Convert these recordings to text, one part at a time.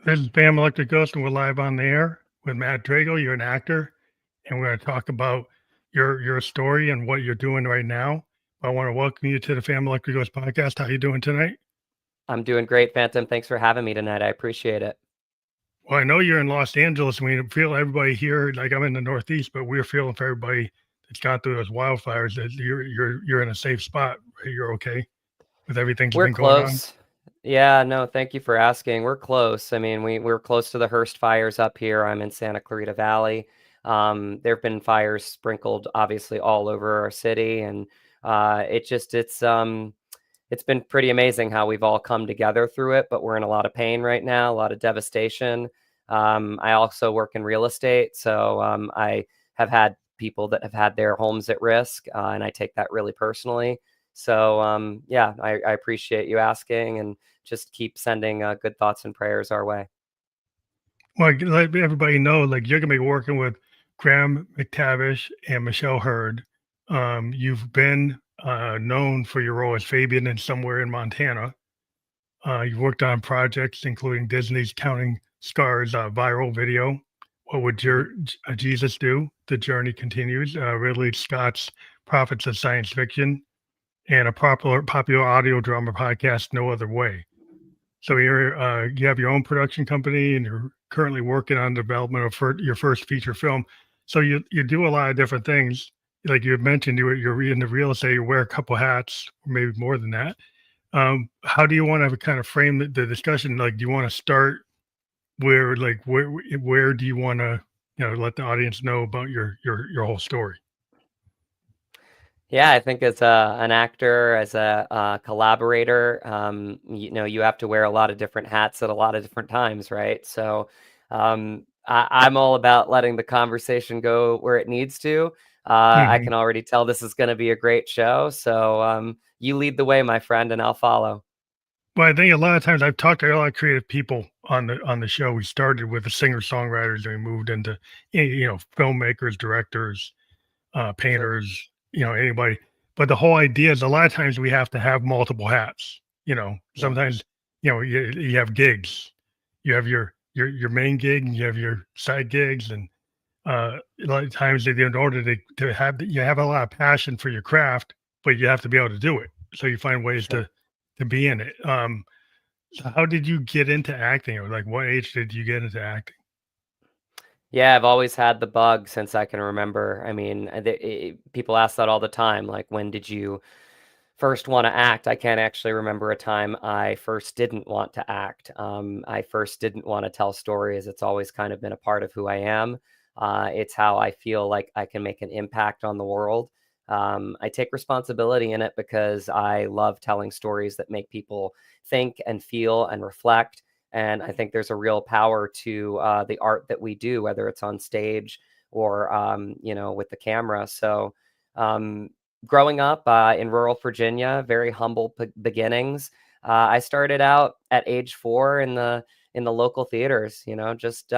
This is Bam Electric Ghost, and we're live on the air with Matt Drago. You're an actor, and we're going to talk about your story and what you're doing right now. I want to welcome you to the Fam Electric Ghost podcast. How you doing tonight? I'm doing great, Phantom. Thanks for having me tonight. I appreciate it. Well, I know you're in Los Angeles, and we feel everybody here. Like I'm in the Northeast, but we're feeling for everybody that's gone through those wildfires that you're in a safe spot. Right? You're okay with everything that's We're been going on. close. Yeah, no, thank you for asking. We're close. I mean, we're close to the Hurd fires up here. I'm in Santa Clarita Valley. There have been fires sprinkled, obviously, all over our city, and it's been pretty amazing how we've all come together through it. But we're in a lot of pain right now, a lot of devastation. I also work in real estate, so I have had people that have had their homes at risk, and I take that really personally. So yeah, I appreciate you asking, and just keep sending good thoughts and prayers our way. Well, let everybody know, like you're gonna be working with Graham McTavish and Michelle Hurd. You've been known for your role as Fabian in Somewhere in Montana. You've worked on projects including Disney's Counting Scars viral video. What would Mhm. Jesus do? The Journey Continues. Ridley Scott's Prophets of Science Fiction, and a popular audio drama podcast, No Other Way. So you have your own production company, and you're currently working on the development of your first feature film. So you do a lot of different things. Like you had mentioned, you're in the real estate. You wear a couple hats, or maybe more than that. How do you want to kind of frame the discussion? Like, do you want to start where do you want to let the audience know about your whole story? Yeah, I think as an actor, as a collaborator, you have to wear a lot of different hats at a lot of different times, right? So I'm all about letting the conversation go where it needs to. I Hmm. can already tell this is going to be a great show. So you lead the way, my friend, and I'll follow. Well, I think a lot of times I've talked to a lot of creative people on the show. We started with the singer songwriters, and we moved into filmmakers, directors, Sure. painters, anybody. But the whole idea is a lot of times we have to have multiple hats. Yeah. Sometimes you have gigs, you have your main gig, and you have your side gigs, and a lot of times in order to have you have a lot of passion for your craft, but you have to be able to do it. So you find ways Sure. to be in it. So how did you get into acting? Or like what age did you get into acting? Yeah, I've always had the bug since I can remember. I mean, people ask that all the time. Like, when did you first want to act? I can't actually remember a time I first didn't want to act. I first didn't want to tell stories. It's always kind of been a part of who I am. It's how I feel like I can make an impact on the world. I take responsibility in it because I love telling stories that make people think and feel and reflect. And I think there's a real power to the art that we do, whether it's on stage or with the camera. So um, growing up in rural Virginia, very humble beginnings. I started out at age 4 in the local theaters. Just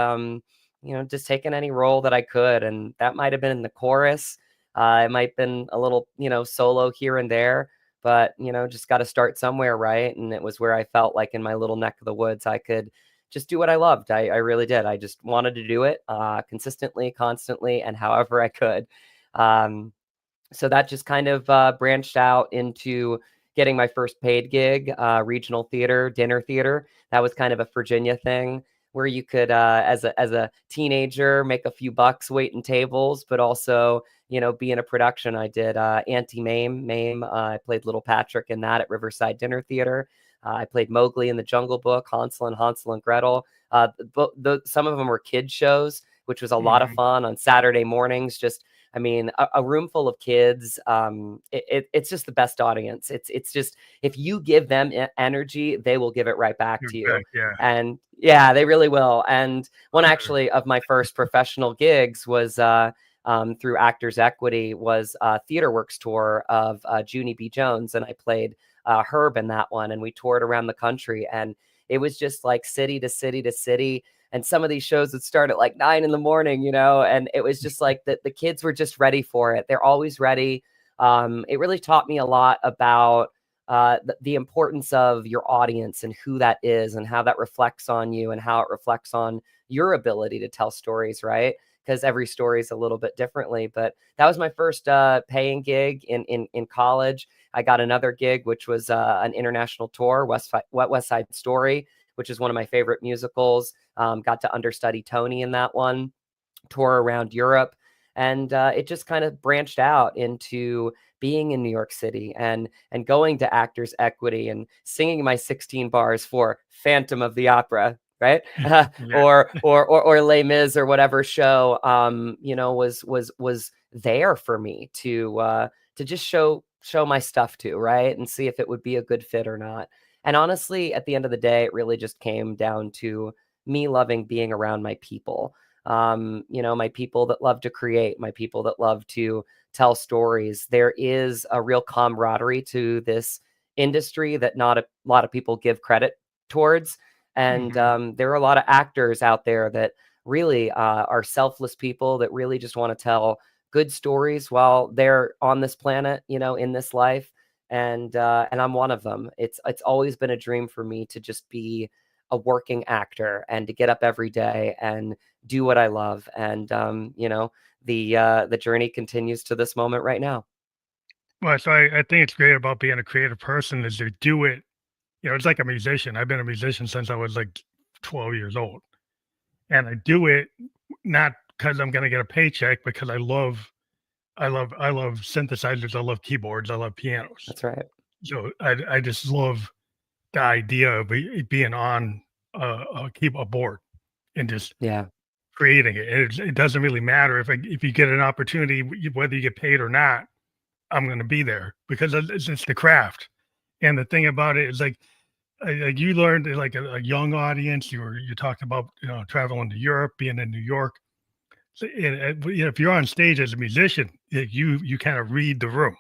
taking any role that I could, and that might have been in the chorus. It might have been a little, solo here and there, but just got to start somewhere, right? And it was where I felt like in my little neck of the woods, I could just do what I loved. I really did. I just wanted to do it consistently, constantly, and however I could. Um, so that just kind of branched out into getting my first paid gig, regional theater, dinner theater. That was kind of a Virginia thing where you could, as a teenager, make a few bucks waiting tables, but also, be in a production. I did Auntie Mame. I played Little Patrick in that at Riverside Dinner Theater. I played Mowgli in the Jungle Book, Hansel and Gretel. Some of them were kid shows, which was a lot of Hmm. fun on Saturday mornings. Just I mean, a room full of kids, it's just the best audience. It's just, if you give them energy, they will give it right back to you. Yeah. And yeah, they really will. And one actually of my first professional gigs was through Actors Equity, was a TheaterWorks tour of Junie B. Jones, and I played Herb in that one, and we toured around the country, and it was just like city to city to city. And some of these shows would start at like 9 in the morning, and it was just like the kids were just ready for it. They're always ready. It really taught me a lot about the importance of your audience and who that is and how that reflects on you and how it reflects on your ability to tell stories, right? Because every story is a little bit differently. But that was my first paying gig in college. I got another gig, which was an international tour, West Side Story, which is one of my favorite musicals. Got to understudy Tony in that one, tour around Europe. And it just kind of branched out into being in New York City and going to Actors Equity and singing my 16 bars for Phantom of the Opera, right? Yeah. Or Les Mis or whatever show, was there for me to just show my stuff to, right? And see if it would be a good fit or not. And honestly, at the end of the day, it really just came down to me loving being around my people. My people that love to create, my people that love to tell stories. There is a real camaraderie to this industry that not a lot of people give credit towards. And there are a lot of actors out there that really are selfless people that really just want to tell good stories while they're on this planet, in this life. And I'm one of them. It's always been a dream for me to just be a working actor and to get up every day and do what I love. And the journey continues to this moment right now. Well, so I think it's great about being a creative person is to do it. It's like a musician. I've been a musician since I was like 12 years old. And I do it not because I'm going to get a paycheck, because I love synthesizers. I love keyboards. I love pianos. That's right. So I just love the idea of being on a board and just Yeah, creating it. It doesn't really matter if you get an opportunity, whether you get paid or not. I'm going to be there because it's the craft. And the thing about it is like you learned like a young audience. You talked about traveling to Europe, being in New York. So, if you're on stage as a musician, you kind of read the room,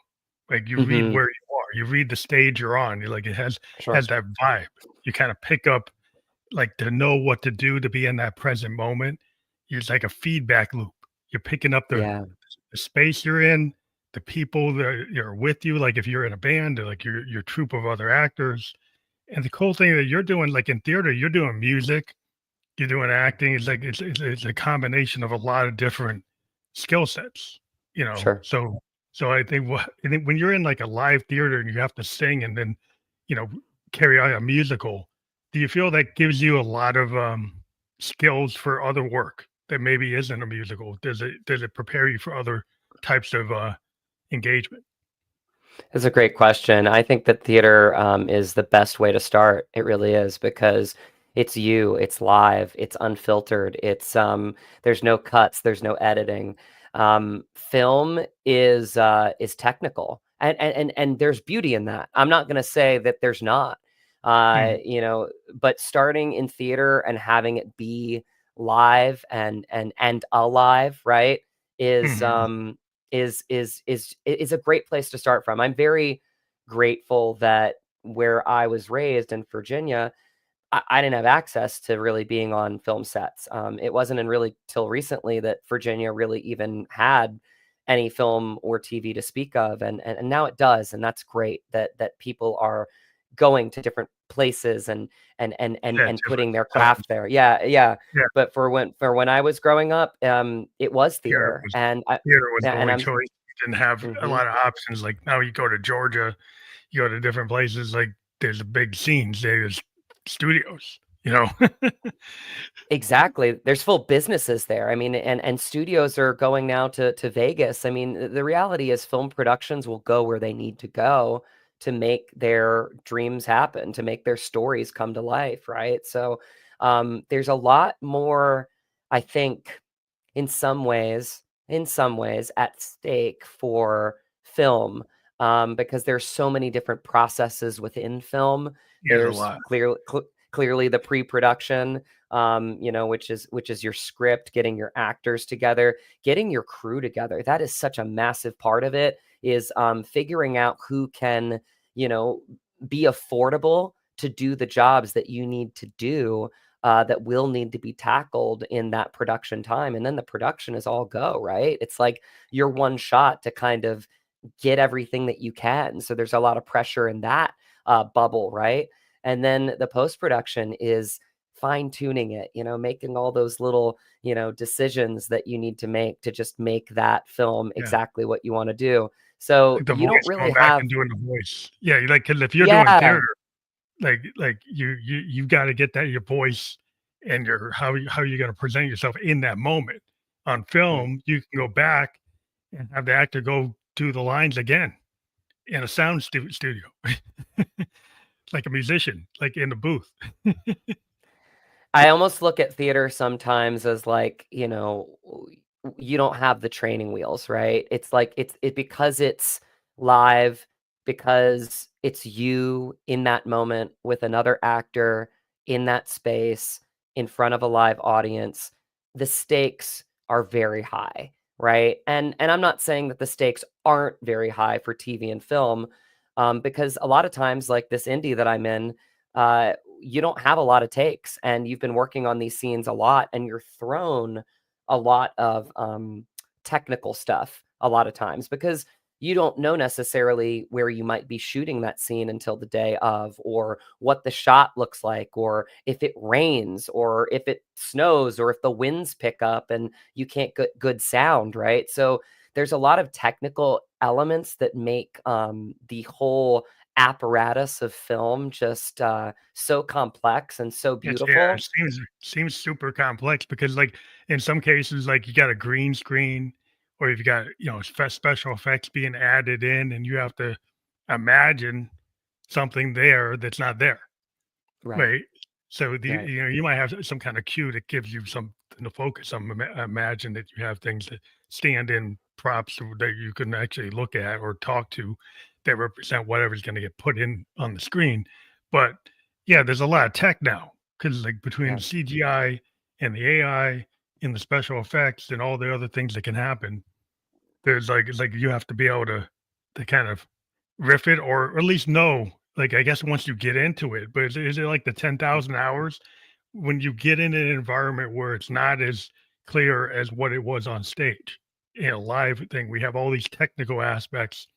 like you read hmm where you are, you read the stage you're on. You're like it has sure. that vibe. You kind of pick up like to know what to do to be in that present moment. It's like a feedback loop. You're picking up Yeah, the space you're in, the people that are with you. Like if you're in a band, or like your troupe of other actors. And the cool thing that you're doing, like in theater, you're doing music, you're doing acting. It's like it's a combination of a lot of different skill sets. sure. So I think when you're in like a live theater and you have to sing and then you know carry out a musical, do you feel that gives you a lot of skills for other work that maybe isn't a musical? Does it prepare you for other types of engagement? It's a great question. I think that theater is the best way to start. It really is because it's you, it's live, it's unfiltered, there's no cuts, there's no editing. Film is technical, and there's beauty in that. I'm not going to say that there's not. Mm, But starting in theater and having it be live and alive, right, is mhm, um is a great place to start from. I'm very grateful that where I was raised in Virginia, I didn't have access to really being on film sets. It wasn't in really till recently that Virginia really even had any film or TV to speak of, and now it does, and that's great that people are going to different places yeah, and different putting their times. craft there. Yeah, yeah. Yeah, But for when I was growing up, it was theater theater, was and I theater was yeah, the and only I'm choice. You didn't have a mhm. lot of options. Like now, you go to Georgia, you go to different places. Like there's a big scenes. There's studios. You know. Exactly. There's full businesses there. I mean, and studios are going now to Vegas. I mean, the reality is film productions will go where they need to go to make their dreams happen, to make their stories come to life, right? So, there's a lot more, I think, in some ways at stake for film, because there's so many different processes within film. There's a There's lot. clearly the pre-production, which is your script, getting your actors together, getting your crew together. That is such a massive part of it, is figuring out who can, you know, be affordable to do the jobs that you need to do, that will need to be tackled in that production time. And then the production is all go, right? It's like your one shot to kind of get everything that you can. So there's a lot of pressure in that bubble, right? And then the post-production is fine-tuning it, making all those little, decisions that you need to make to just make that film Yeah. exactly what you want to do. So Like the you don't voice, really going back have, and doing the voice. Yeah, like, 'cause if you're doing yeah, theater, like you gotta get that your voice and your how you're gonna present yourself in that moment. On right. film, you can go back and have the actor go do the lines again in a sound studio, like a musician, like in the booth. I almost look at theater sometimes as like, you don't have the training wheels, right? It's like because it's live, because it's you in that moment with another actor in that space in front of a live audience, the stakes are very high, right? And I'm not saying that the stakes aren't very high for TV and film, because a lot of times, like this indie that I'm in, uh, you don't have a lot of takes and you've been working on these scenes a lot and you're thrown a lot of technical stuff a lot of times because you don't know necessarily where you might be shooting that scene until the day of, or what the shot looks like, or if it rains, or if it snows, or if the winds pick up and you can't get good sound, right? So there's a lot of technical elements that make the whole apparatus of film just so complex and so Yeah, beautiful. it seems super complex because, like, in some cases, like, you got a green screen or you've got, special effects being added in, and you have to imagine something there that's not there. Right, Right. So right. you might have some kind of cue that gives you something to focus on. Imagine that you have things that stand in props that you can actually look at or talk to that represent whatever's going to get put in on the screen. But yeah, there's a lot of tech now because, like, between Yeah. the CGI and the AI and the special effects and all the other things that can happen, there's like it's like you have to be able to kind of riff it or at least know, like, I guess once you get into it, but is it like the 10,000 hours when you get in an environment where it's not as clear as what it was on stage? In a live thing, we have all these technical aspects.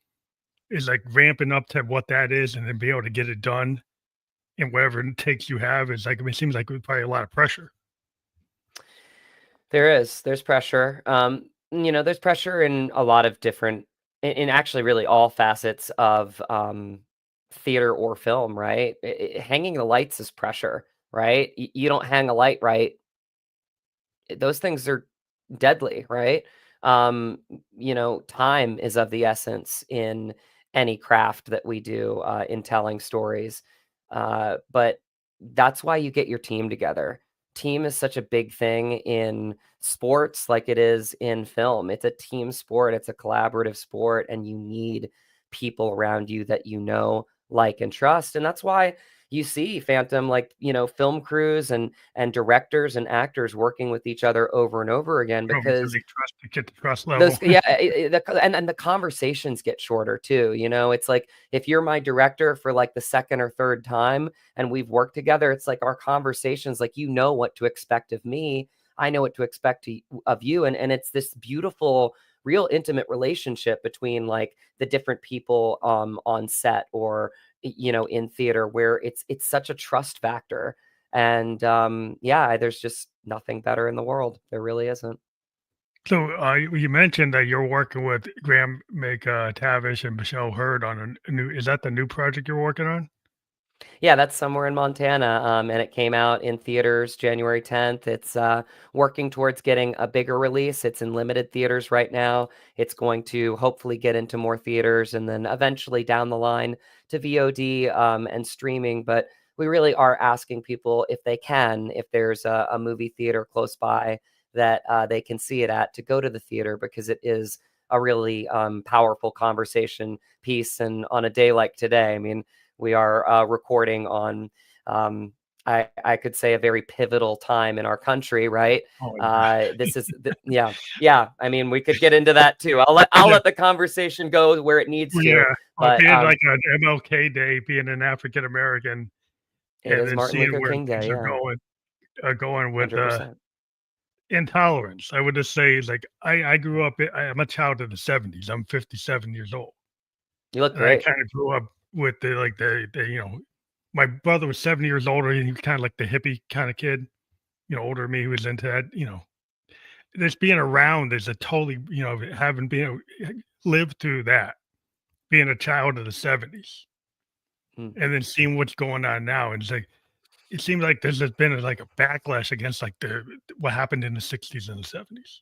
Is like ramping up to what that is and then be able to get it done and whatever it takes you have is like, I mean, it seems like probably a lot of pressure. There's pressure. There's pressure in a lot of different, in actually really all facets of theater or film, right? Hanging the lights is pressure, right? You don't hang a light right, those things are deadly, right? Time is of the essence in any craft that we do in telling stories. But that's why you get your team together. Team is such a big thing in sports like it is in film. It's a team sport, it's a collaborative sport, and you need people around you that like, and trust. And that's why you see Phantom, like, film crews and directors and actors working with each other over and over again Probably because because they trust to get the trust level. those, yeah, and the conversations get shorter too. It's like if you're my director for like the second or third time and we've worked together, it's like our conversations, like, what to expect of me, I know what to expect of you, and it's this beautiful, real intimate relationship between like the different people on set or in theater where it's such a trust factor. And yeah, there's just nothing better in the world. There really isn't. So, you mentioned that you're working with Graham McTavish and Michelle Hurd on a new. Is that the new project you're working on? Yeah, that's somewhere in Montana, and it came out in theaters January 10th. It's working towards getting a bigger release. It's in limited theaters right now. It's going to hopefully get into more theaters and then eventually down the line to VOD and streaming. But we really are asking people if they can, if there's a movie theater close by that they can see it at, to go to the theater because it is a really powerful conversation piece. And on a day like today, I mean, we are recording on, I could say, a very pivotal time in our country, right? Oh, yeah. This is, yeah, yeah. I mean, we could get into that too. I'll let the conversation go where it needs Well, to, yeah. Well, but being like an MLK Day, being an African American, it and is then Martin seeing Luther where King Day. things Yeah, are going with 100%. intolerance. I would just say, like, I grew up. I'm a child of the '70s. I'm 57 years old, You look and I great. kind of grew up with the my brother was 7 years older. And he was kind of like the hippie kind of kid, older than me, who was into that. Just being around is a totally, having been lived through that, being a child of the '70s, Mm. and then seeing what's going on now, and it's like it seems like there's just been like a backlash against like the what happened in the '60s and the '70s,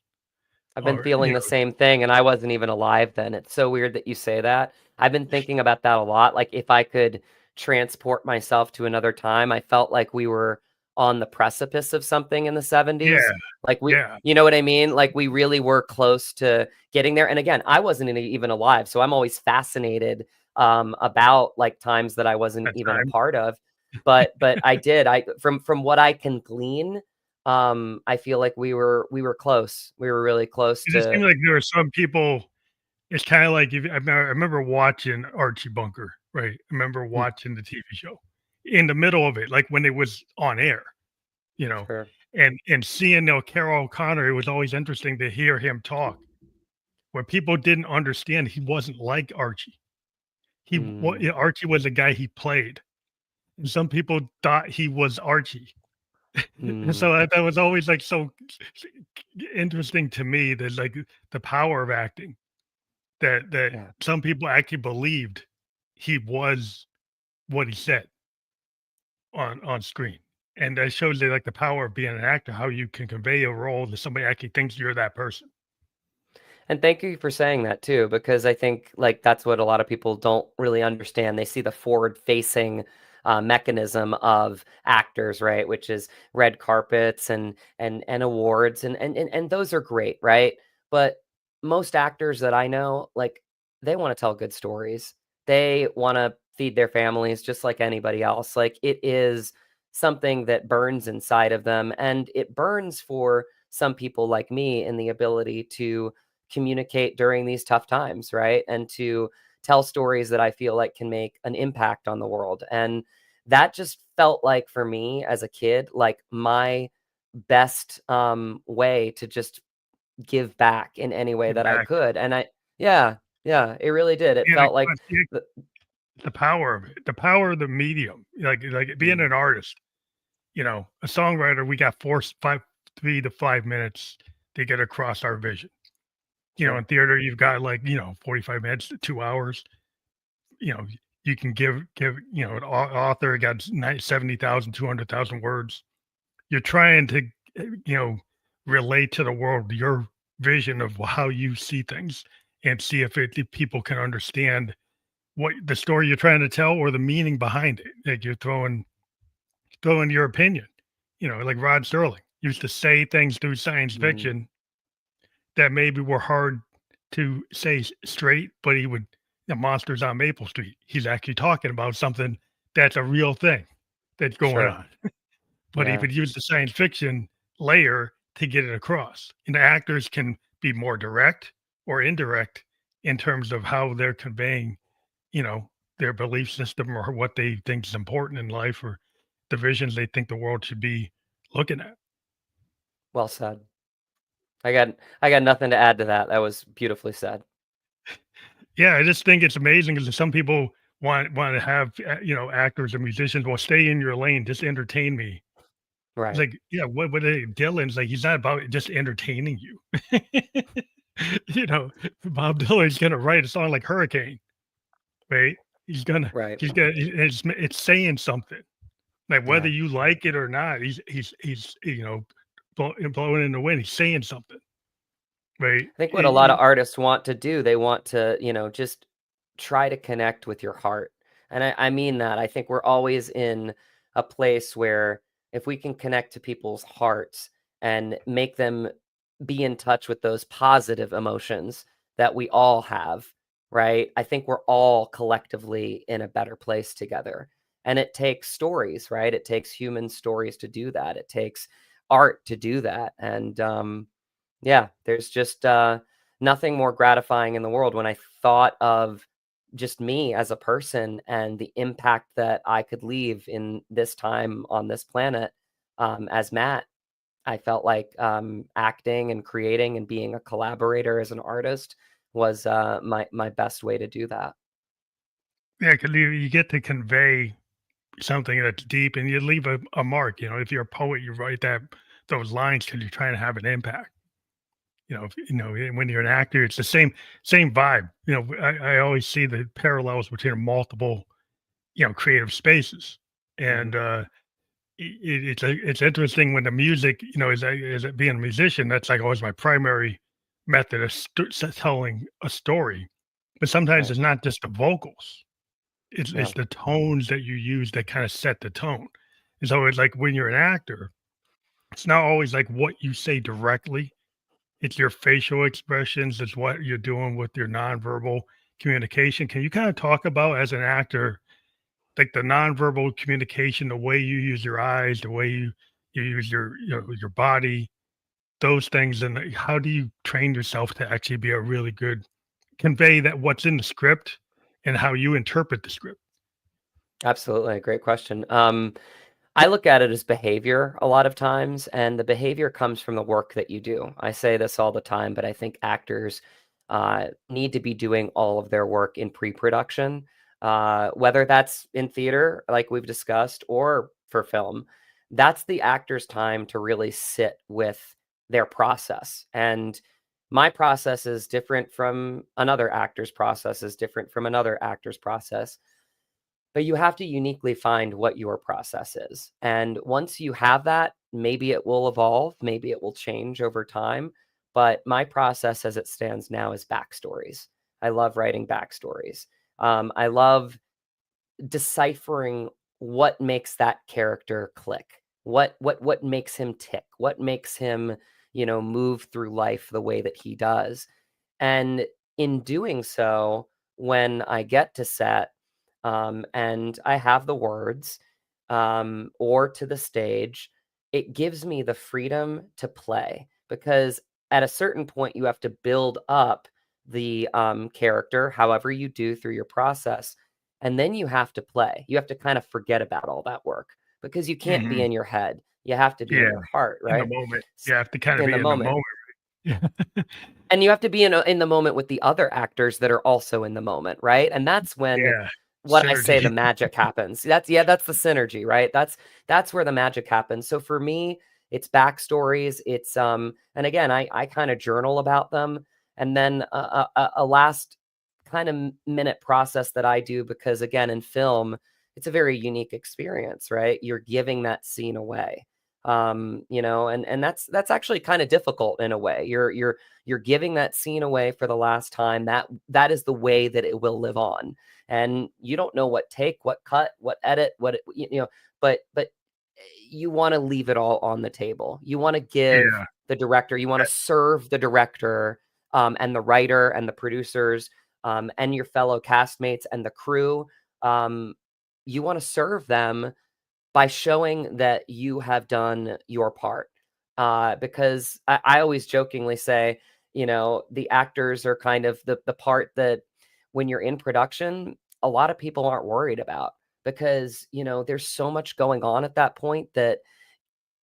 I've been or feeling the same thing, and I wasn't even alive then. It's so weird that you say that. I've been thinking about that a lot. Like, if I could transport myself to another time, I felt like we were on the precipice of something in the yeah, 70s. Like, yeah. you know what I mean? Like, we really were close to getting there. And again, I wasn't even alive, so I'm always fascinated about like times that I wasn't That even a time. part of. But I did. I from what I can glean, I feel like we were close. We were really close It just to. seemed like there were some people. It's kind of like if I remember watching Archie Bunker, right? I remember Hmm, watching the TV show in the middle of it, like when it was on air, you know, sure. and seeing Carol O'Connor. It was always interesting to hear him talk. Where people didn't understand, he wasn't like Archie. Mm, Archie was a guy he played, and some people thought he was Archie. mm, So that was always like so interesting to me. That like the power of acting. That yeah. some people actually believed he was what he said on screen, and that shows you like the power of being an actor, how you can convey a role that somebody actually thinks you're that person. And thank you for saying that too, because I think like that's what a lot of people don't really understand. They see the forward-facing mechanism of actors, right? Which is red carpets and awards, and those are great, right? But most actors that I know, like they want to tell good stories. They want to feed their families just like anybody else. Like it is something that burns inside of them, and it burns for some people like me in the ability to communicate during these tough times, right? And to tell stories that I feel like can make an impact on the world. And that just felt like for me as a kid, like my best way to just give back in any way Give that I back. could. And yeah, yeah, it really did. It Yeah, felt like, the, the power of it, the power of the medium, like being mm, an artist, a songwriter, we got 3 to 5 minutes to get across our vision. In sure, theater, you've got 45 minutes to 2 hours. You know, you can give, an author got 70,000, 200,000 words. You're trying to, you know, relate to the world your vision of how you see things and see if people can understand what the story you're trying to tell or the meaning behind it. Like you're throwing your opinion. Like Rod Serling used to say things through science mm, fiction that maybe were hard to say straight, but he would Monsters on Maple Street. He's actually talking about something that's a real thing that's going sure, on. But he yeah. would use the science fiction layer to get it across. And the actors can be more direct or indirect in terms of how they're conveying, their belief system or what they think is important in life or the visions they think the world should be looking at. Well said. I got nothing to add to that. That was beautifully said. Yeah, I just think it's amazing because some people want to have actors and musicians. Well, stay in your lane, just entertain me. It's Right, like, yeah, Dylan's like he's not about just entertaining you. Bob Dylan's gonna write a song like Hurricane, right? He's gonna right. he's gonna it's saying something. Like whether Yeah. you like it or not, he's blowing in the wind. He's saying something, right? I think what a lot of artists want to do, they want to, just try to connect with your heart. And I mean that. I think we're always in a place where if we can connect to people's hearts and make them be in touch with those positive emotions that we all have, right? I think we're all collectively in a better place together. And it takes stories, right? It takes human stories to do that. It takes art to do that. And yeah, there's just nothing more gratifying in the world when I thought of just me as a person and the impact that I could leave in this time on this planet as Matt. I felt like acting and creating and being a collaborator as an artist was my best way to do that. Yeah, because you get to convey something that's deep, and you leave a mark. If you're a poet, you write those lines because you're trying to have an impact. When you're an actor, it's the same vibe. I always see the parallels between multiple, creative spaces, Mhm. and it's interesting when the music, as it being a musician, that's like always my primary method of telling a story. But sometimes Right. it's not just the vocals; Yeah. it's the tones that you use that kind of set the tone. And so it's like when you're an actor, it's not always like what you say directly. It's your facial expressions. It's what you're doing with your nonverbal communication. Can you kind of talk about as an actor, like the nonverbal communication, the way you use your eyes, the way you use your body, those things, and how do you train yourself to actually be a really good convey that what's in the script and how you interpret the script? Absolutely. Great question. I look at it as behavior a lot of times, and the behavior comes from the work that you do. I say this all the time, but I think actors need to be doing all of their work in pre-production, whether that's in theater, like we've discussed, or for film. That's the actor's time to really sit with their process. And my process is different from another actor's process, is different from another actor's process, but you have to uniquely find what your process is. And once you have that, maybe it will evolve, maybe it will change over time. But my process as it stands now is backstories. I love writing backstories. I love deciphering what makes that character click. What makes him tick? What makes him, move through life the way that he does? And in doing so, when I get to set, and I have the words, or to the stage, it gives me the freedom to play because at a certain point, you have to build up the character, however you do through your process. And then you have to play. You have to kind of forget about all that work because you can't be Mhm. in your head. You have to be in Yeah, your heart, in the right? moment. S- You have to kinda In be the in the moment. moment. Yeah. And you have to be in the moment with the other actors that are also in the moment, right? And that's when Yeah. what I say Synergy. the magic happens. That's the synergy, right? That's where the magic happens. So for me, it's backstories. It's and again, I kind of journal about them, and then a last kind of minute process that I do because again in film, it's a very unique experience, right? You're giving that scene away. And that's actually kind of difficult in a way. You're giving that scene away for the last time. That is the way that it will live on. And you don't know what take, what cut, what edit, but you want to leave it all on the table. You want to give Yeah. the director, you want to That serve the director, and the writer and the producers, and your fellow castmates and the crew. Um, you want to serve them by showing that you have done your part. Because I always jokingly say, the actors are kind of the part that when you're in production, a lot of people aren't worried about because, there's so much going on at that point that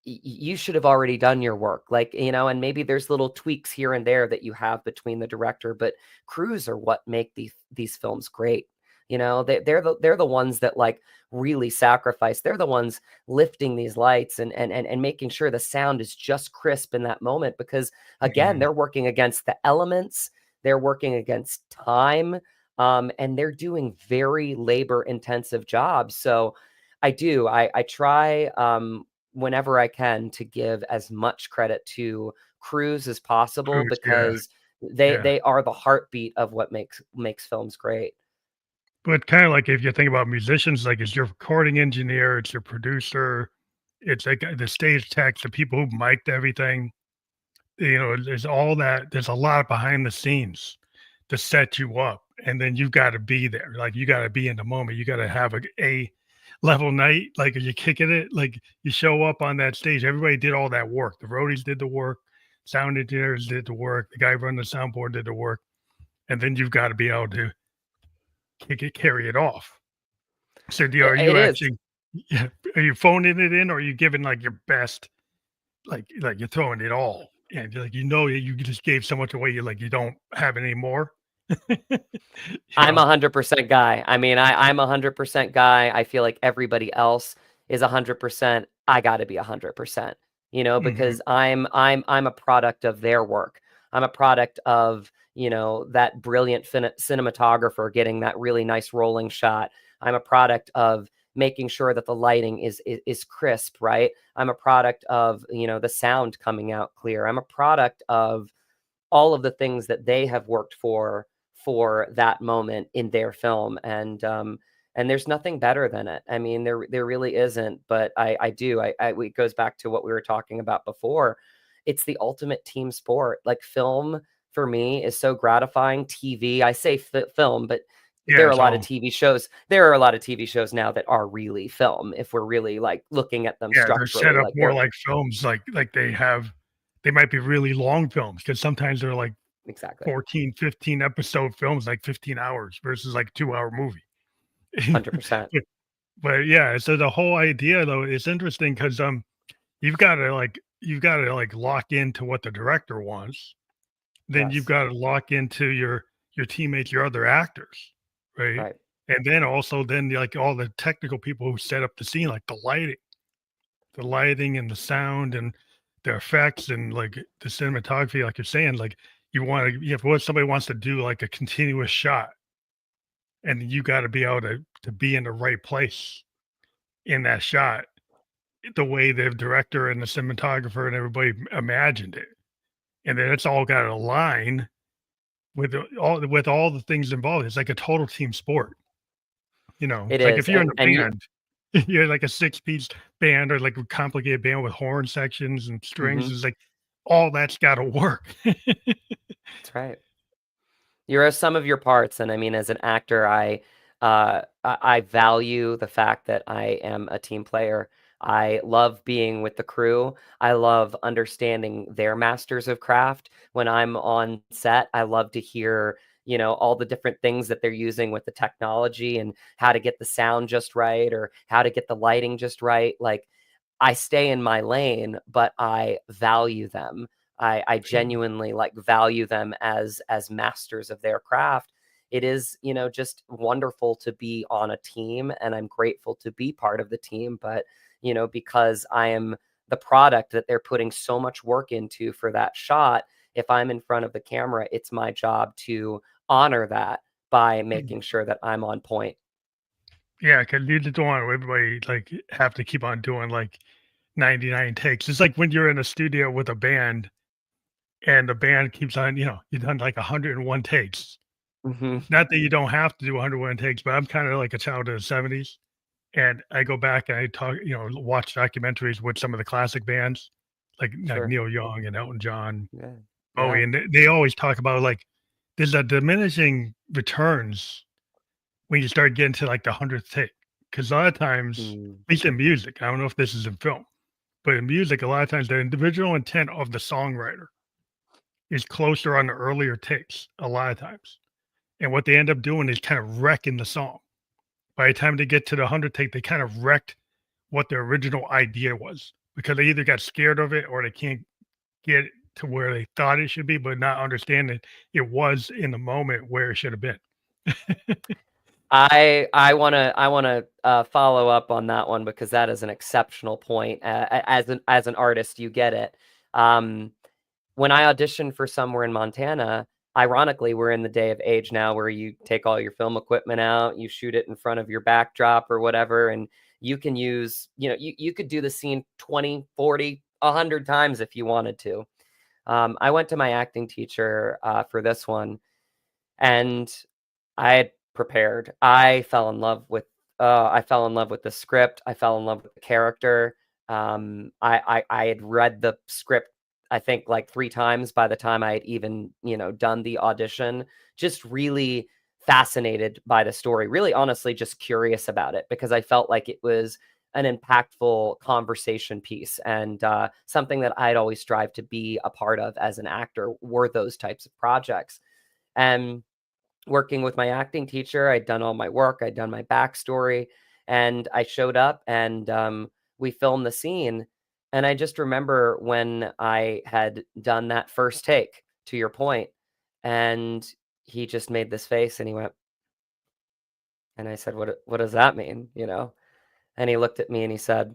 you should have already done your work. Like, and maybe there's little tweaks here and there that you have between the director, but crews are what make these films great. They're the ones that like really sacrifice. They're the ones lifting these lights and making sure the sound is just crisp in that moment because again, mhm. they're working against the elements, they're working against time, and they're doing very labor intensive jobs. So I try whenever I can to give as much credit to crews as possible Cruise, yeah, because they yeah. they are the heartbeat of what makes films great. But kinda like if you think about musicians, like, it's your recording engineer, it's your producer, it's like, the stage techs, the people who mic'd everything, there's all that there's a lot behind the scenes to set you up, and then you've gotta be there, like, you gotta be in the moment, you gotta have a level night, like, are you kicking it, like, you show up on that stage, everybody did all that work, the roadies did the work, sound engineers did the work, the guy running the soundboard did the work, and then you've gotta be able to carry it off. So are It you is. actually yeah, are you phoning it in or are you giving, like, your best like you're throwing it all, and like you just gave so much away. You don't have any more. you I'm know. 100% guy. I mean, I'm 100% guy. I feel like everybody else is 100%. I got to be 100%, Hmm. because I'm a product of their work. I'm a product of, that brilliant cinematographer getting that really nice rolling shot. I'm a product of making sure that the lighting is crisp, right? I'm a product of, the sound coming out clear. I'm a product of all of the things that they have worked for that moment in their film, and there's nothing better than it. I mean, there really isn't, but it goes back to what we were talking about before. It's the ultimate team sport. Like, film for me is so gratifying. TV, I say film, but Yeah, there are a it's lot of all TV shows. There are a lot of TV shows now that are really film, if we're really like looking at them yeah, they're set structurally. up Like, more they're like films. Like they might be really long films because sometimes they're like exactly 14, 15 episode films, like 15 hours versus like 2 hour movie. 100%. but, but yeah, so the whole idea though is interesting because you've got to lock into what the director wants. Then you've Yes. got to lock into your teammates, your other actors, right? Right. And then also like all the technical people who set up the scene, like the lighting and the sound and the effects and like the cinematography, like you're saying, like if what somebody wants to do like a continuous shot, and you got to be able to be in the right place in that shot, the way the director and the cinematographer and everybody imagined it, and then it's all got to align with all the things involved. It's like a total team sport. It It's like if is, you're in and a you band, you're like a six-piece band or like a complicated band with horn sections and strings. mhm, Is like all that's got to work. that's right. You're a sum of your parts, and I mean, as an actor, I value the fact that I am a team player. I love being with the crew. I love understanding their masters of craft. When I'm on set, I love to hear, all the different things that they're using with the technology and how to get the sound just right or how to get the lighting just right. Like, I stay in my lane, but I value them. I genuinely like value them as masters of their craft. It is, just wonderful to be on a team, and I'm grateful to be part of the team. But, because I am the product that they're putting so much work into for that shot, if I'm in front of the camera, it's my job to honor that by making sure that I'm on point. Yeah, because you just don't want everybody like have to keep on doing like 99 takes. It's like when you're in a studio with a band and the band keeps on, you've done like 101 takes. Hmm. Not that you don't have to do 101 takes, but I'm kind of like a child of the 70s. And I go back and I talk, watch documentaries with some of the classic bands, like Sure. Neil Young and Elton John, Yeah. Bowie, Yeah. and they always talk about like there's a diminishing returns when you start getting to like the 100th take. Because a lot of times, Mm, at least in music, I don't know if this is in film, but in music, a lot of times the individual intent of the songwriter is closer on the earlier takes, a lot of times. And what they end up doing is kind of wrecking the song. By the time they get to the 100th take, they kind of wrecked what their original idea was because they either got scared of it or they can't get it to where they thought it should be, but not understanding it was in the moment where it should have been. I wanna follow up on that one because that is an exceptional point. As an artist, you get it. Um, when I auditioned for Somewhere in Montana, ironically, we're in the day of age now where you take all your film equipment out, you shoot it in front of your backdrop or whatever, and you can use, you could do the scene 20, 40, 100 times if you wanted to. I went to my acting teacher for this one, and I had prepared. I fell in love with the script. I fell in love with the character. I had read the script, I think, like 3 times by the time I had even, done the audition. Just really fascinated by the story. Really, honestly, just curious about it because I felt like it was an impactful conversation piece, and something that I'd always strive to be a part of as an actor were those types of projects. And working with my acting teacher, I'd done all my work, I'd done my backstory, and I showed up and we filmed the scene. And I just remember when I had done that first take, to your point, and he just made this face and he went, and I said, what does that mean? You know? And he looked at me and he said,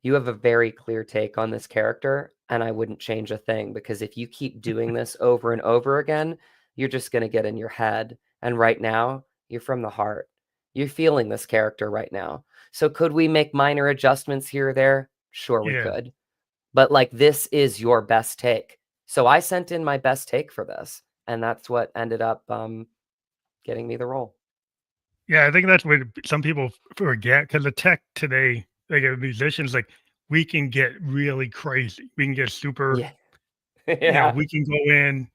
you have a very clear take on this character, and I wouldn't change a thing, because if you keep doing this over and over again, you're just going to get in your head. And right now, you're from the heart. You're feeling this character right now. So could we make minor adjustments here or there? Sure, we Yeah. could. But like, this is your best take. So I sent in my best take for this, and that's what ended up getting me the role. Yeah, I think that's what some people forget, because the tech today, like musicians, like we can get really crazy. We can get super, Yeah. Yeah. we can go in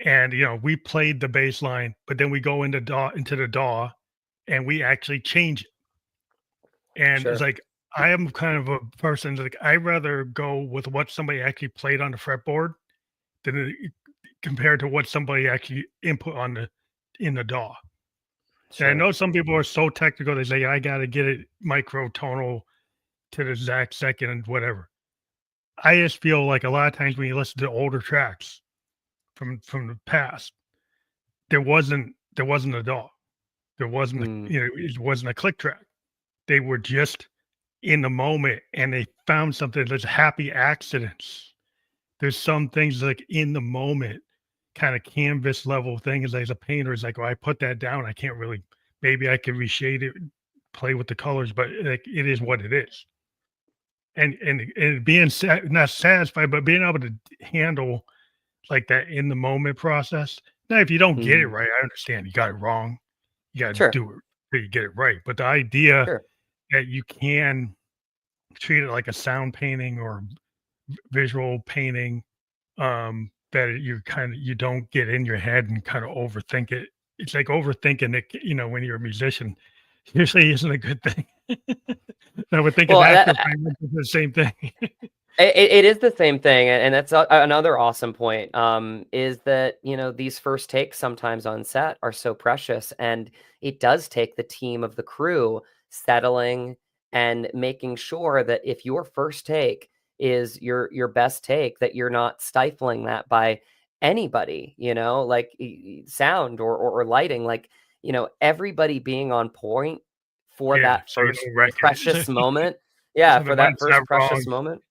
and we played the bass line, but then we go into the DAW and we actually change it. And it's Sure. like I am kind of a person like I rather go with what somebody actually played on the fretboard than compared to what somebody actually input on in the DAW. And I Sure. know some people are so technical, they say, I got to get it microtonal to the exact second and whatever. I just feel like a lot of times when you listen to older tracks from the past, there wasn't a DAW. There wasn't Mm, it wasn't a click track. They were just in the moment and they found something. There's happy accidents. There's some things like in the moment, kind of canvas level things. As a painter, is like, oh, I put that down. I can't really. Maybe I can reshade it, play with the colors, but like it is what it is. And being not satisfied, but being able to handle like that in the moment process. Now, if you don't get it mm. right, I understand you got it wrong. You got to Sure. do it till you get it right. But the idea Sure. that you can treat it like a sound painting or visual painting, that you don't get in your head and kind of overthink it. It's like overthinking it, when you're a musician, usually isn't a good thing. I would think an Well, actor is the same thing. it is the same thing, and that's another awesome point. Is that these first takes sometimes on set are so precious, and it does take the team of the crew settling and making sure that if your first take is your best take, that you're not stifling that by anybody. Like sound or lighting, like everybody being on point for Yeah, that so you first don't wreck precious it. moment. Yeah, So the for that mic's not first wrong. precious moment.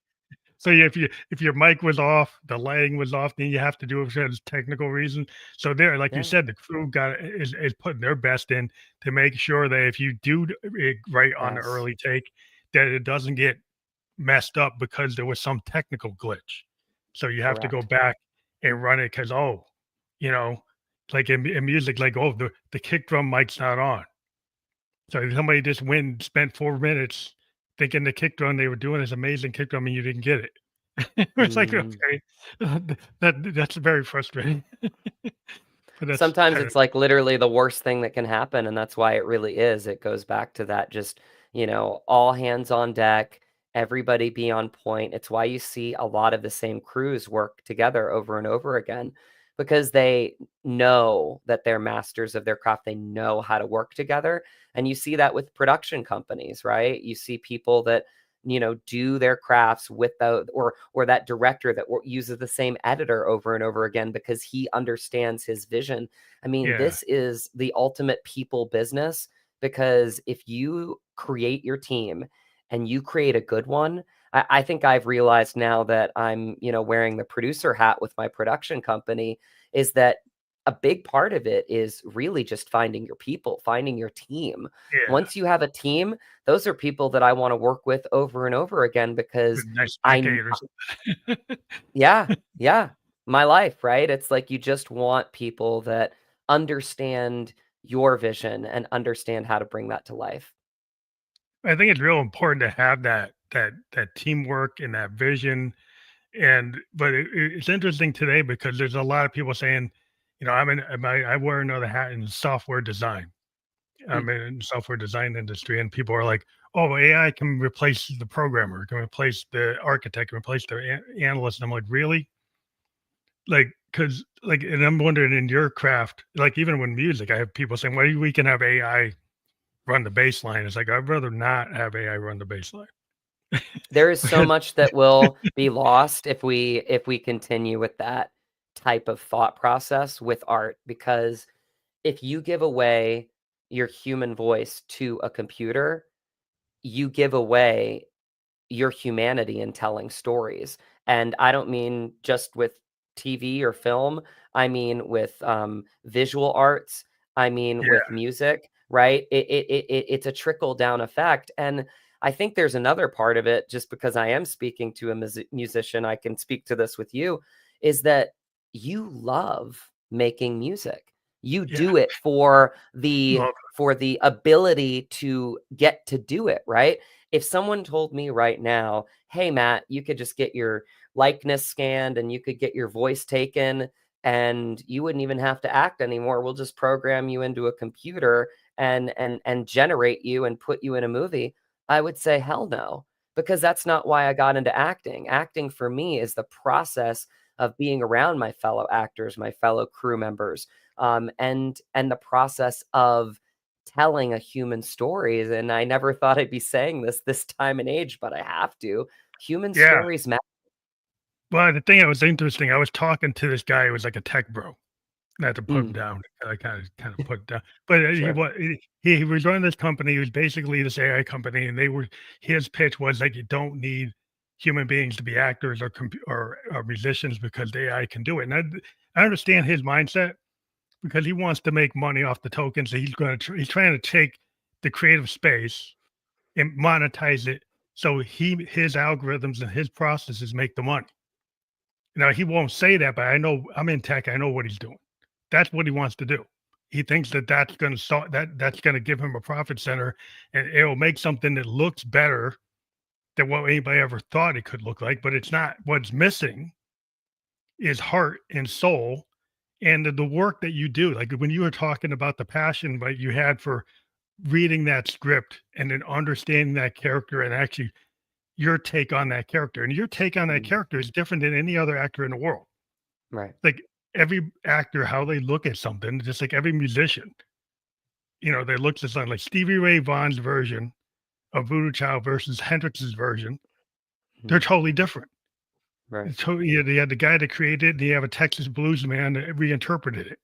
So if your mic was off, the lighting was off, then you have to do it for technical reason. So there, like you Yeah, said, the crew is putting their best in to make sure that if you do it right on the yes, early take, that it doesn't get messed up because there was some technical glitch. So you have to go correct. back and run it because you know, like in music, like the kick drum mic's not on. So somebody just went and spent 4 minutes thinking the kick drum they were doing this amazing kick drum and you didn't get it. It's like, Mm. okay, that's very frustrating. But that's Sometimes kind of it's like literally the worst thing that can happen, and that's why it really is. It goes back to that just, all hands on deck, everybody be on point. It's why you see a lot of the same crews work together over and over again, because they know that they're masters of their craft. They know how to work together. And you see that with production companies, right? You see people that do their crafts without, or that director that uses the same editor over and over again because he understands his vision. I mean, yeah, this is the ultimate people business, because if you create your team and you create a good one, I think I've realized now that I'm wearing the producer hat with my production company, is that a big part of it is really just finding your people, finding your team. yeah, Once you have a team, those are people that I want to work with over and over again, with because nice I decade or something. yeah, yeah, my life, right? It's like you just want people that understand your vision and understand how to bring that to life. I think it's real important to have that teamwork and that vision. But it's interesting today because there's a lot of people saying, I wear another hat in software design. Hmm. I'm in the software design industry, and people are like, "Oh, AI can replace the programmer, can replace the architect, can replace the analyst." And I'm like, "Really?" Like, because and I'm wondering in your craft, like even when music, I have people saying, "Well, we can have AI run the bass line." It's like I'd rather not have AI run the bass line. There is so much that will be lost if we continue with that type of thought process with art, because if you give away your human voice to a computer, you give away your humanity in telling stories. And I don't mean just with TV or film. I mean with visual arts. I mean Yeah, with music, right? It's a trickle down effect. And I think there's another part of it, just because I am speaking to a musician, I can speak to this with you, is that you love making music. You yeah, do it love for the ability to get to do it, right? If someone told me right now, "Hey, Matt, you could just get your likeness scanned and you could get your voice taken and you wouldn't even have to act anymore. We'll just program you into a computer and generate you and put you in a movie." I would say, "Hell no," because that's not why I got into acting. Acting for me is the process of being around my fellow actors, my fellow crew members, and the process of telling a human stories. And I never thought I'd be saying this time and age, but I have to. Human yeah. stories matter. Well, the thing that was interesting, I was talking to this guy who was like a tech bro. Not to put him Mm, down, I kind of put down, but sure. he was running this company. He was basically this AI company, and they were his pitch was like you don't need human beings to be actors or or musicians because the AI can do it. And I understand his mindset because he wants to make money off the tokens. So he's trying to take the creative space and monetize it so his algorithms and his processes make the money. Now he won't say that, but I know I'm in tech. I know what he's doing. That's what he wants to do. He thinks that that's going to solve that's going to give him a profit center, and it'll make something that looks better than what anybody ever thought it could look like. But it's not. What's missing is heart and soul, and the work that you do. Like when you were talking about the passion that you had for reading that script and then understanding that character and actually your take on that character, and your take on that Mm, character is different than any other actor in the world. right. Like every actor, how they look at something, just like every musician, they look to something like Stevie Ray Vaughan's version of Voodoo Child versus Hendrix's version. They're Mm, totally different. right. You had the guy that created it, and you have a Texas blues man that reinterpreted it.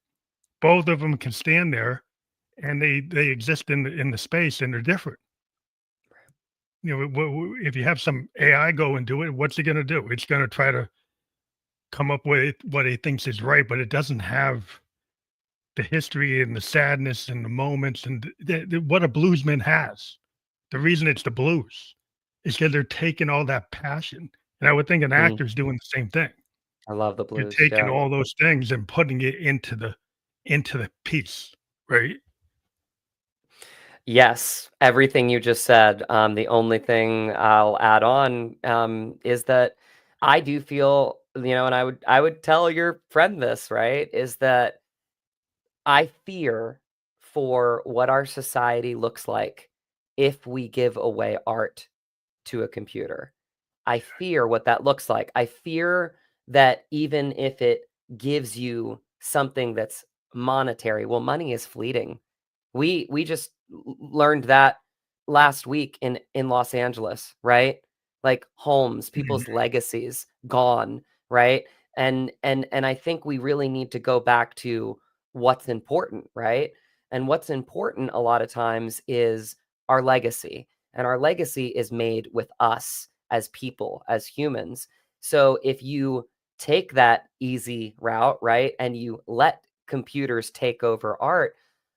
Both of them can stand there, and they exist in the space, and they're different. If you have some AI go and do it, what's it going to do? It's going to try to come up with what it thinks is right, but it doesn't have the history and the sadness and the moments and what a bluesman has. The reason it's the blues is because they're taking all that passion. And I would think an Mm, actor's doing the same thing. I love the You're blues. taking Yeah. all those things and putting it into the piece, right? Yes, everything you just said. The only thing I'll add on is that I do feel, and I would tell your friend this, right? Is that I fear for what our society looks like if we give away art to a computer. I fear what that looks like. I fear that even if it gives you something that's monetary, well, money is fleeting. We just learned that last week in Los Angeles, right? Like homes, Mhm. people's legacies gone, right? And I think we really need to go back to what's important, right? And what's important a lot of times is our legacy. And our legacy is made with us as people, as humans. So if you take that easy route, right, and you let computers take over art,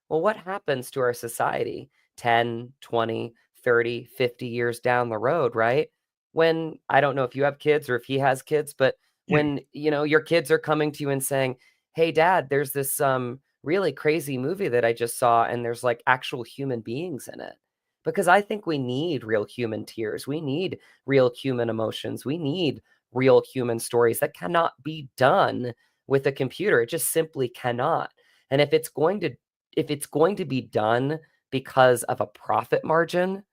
well, what happens to our society 10, 20, 30, 50 years down the road, right? When I don't know if you have kids or if he has kids, but Yeah, when, your kids are coming to you and saying, "Hey dad, there's this really crazy movie that I just saw and there's like actual human beings in it." Because I think we need real human tears. We need real human emotions. We need real human stories that cannot be done with a computer. It just simply cannot. And if it's going to be done because of a profit margin,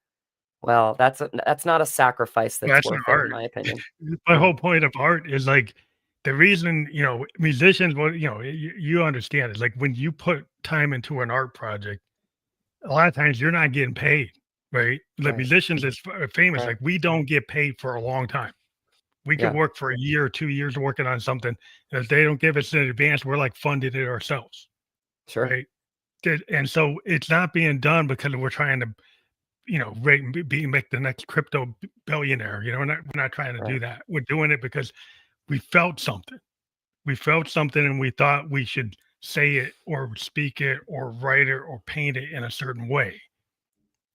well, that's not a sacrifice that's that's not worth it, in art. my opinion. My Mm, whole point of art is like the reason, musicians, well, you understand it. Like when you put time into an art project, a lot of times you're not getting paid. right? The Right. musicians is famous. Right. Like we don't get paid for a long time. We could Yeah. work for a year or 2 years working on something. If they don't give us in advance, we're like funding it ourselves, Sure. right? And so it's not being done because we're trying to, rate and make the next crypto billionaire. We're not trying to do Right. that. We're doing it because we felt something. We felt something, and we thought we should say it or speak it or write it or paint it in a certain way.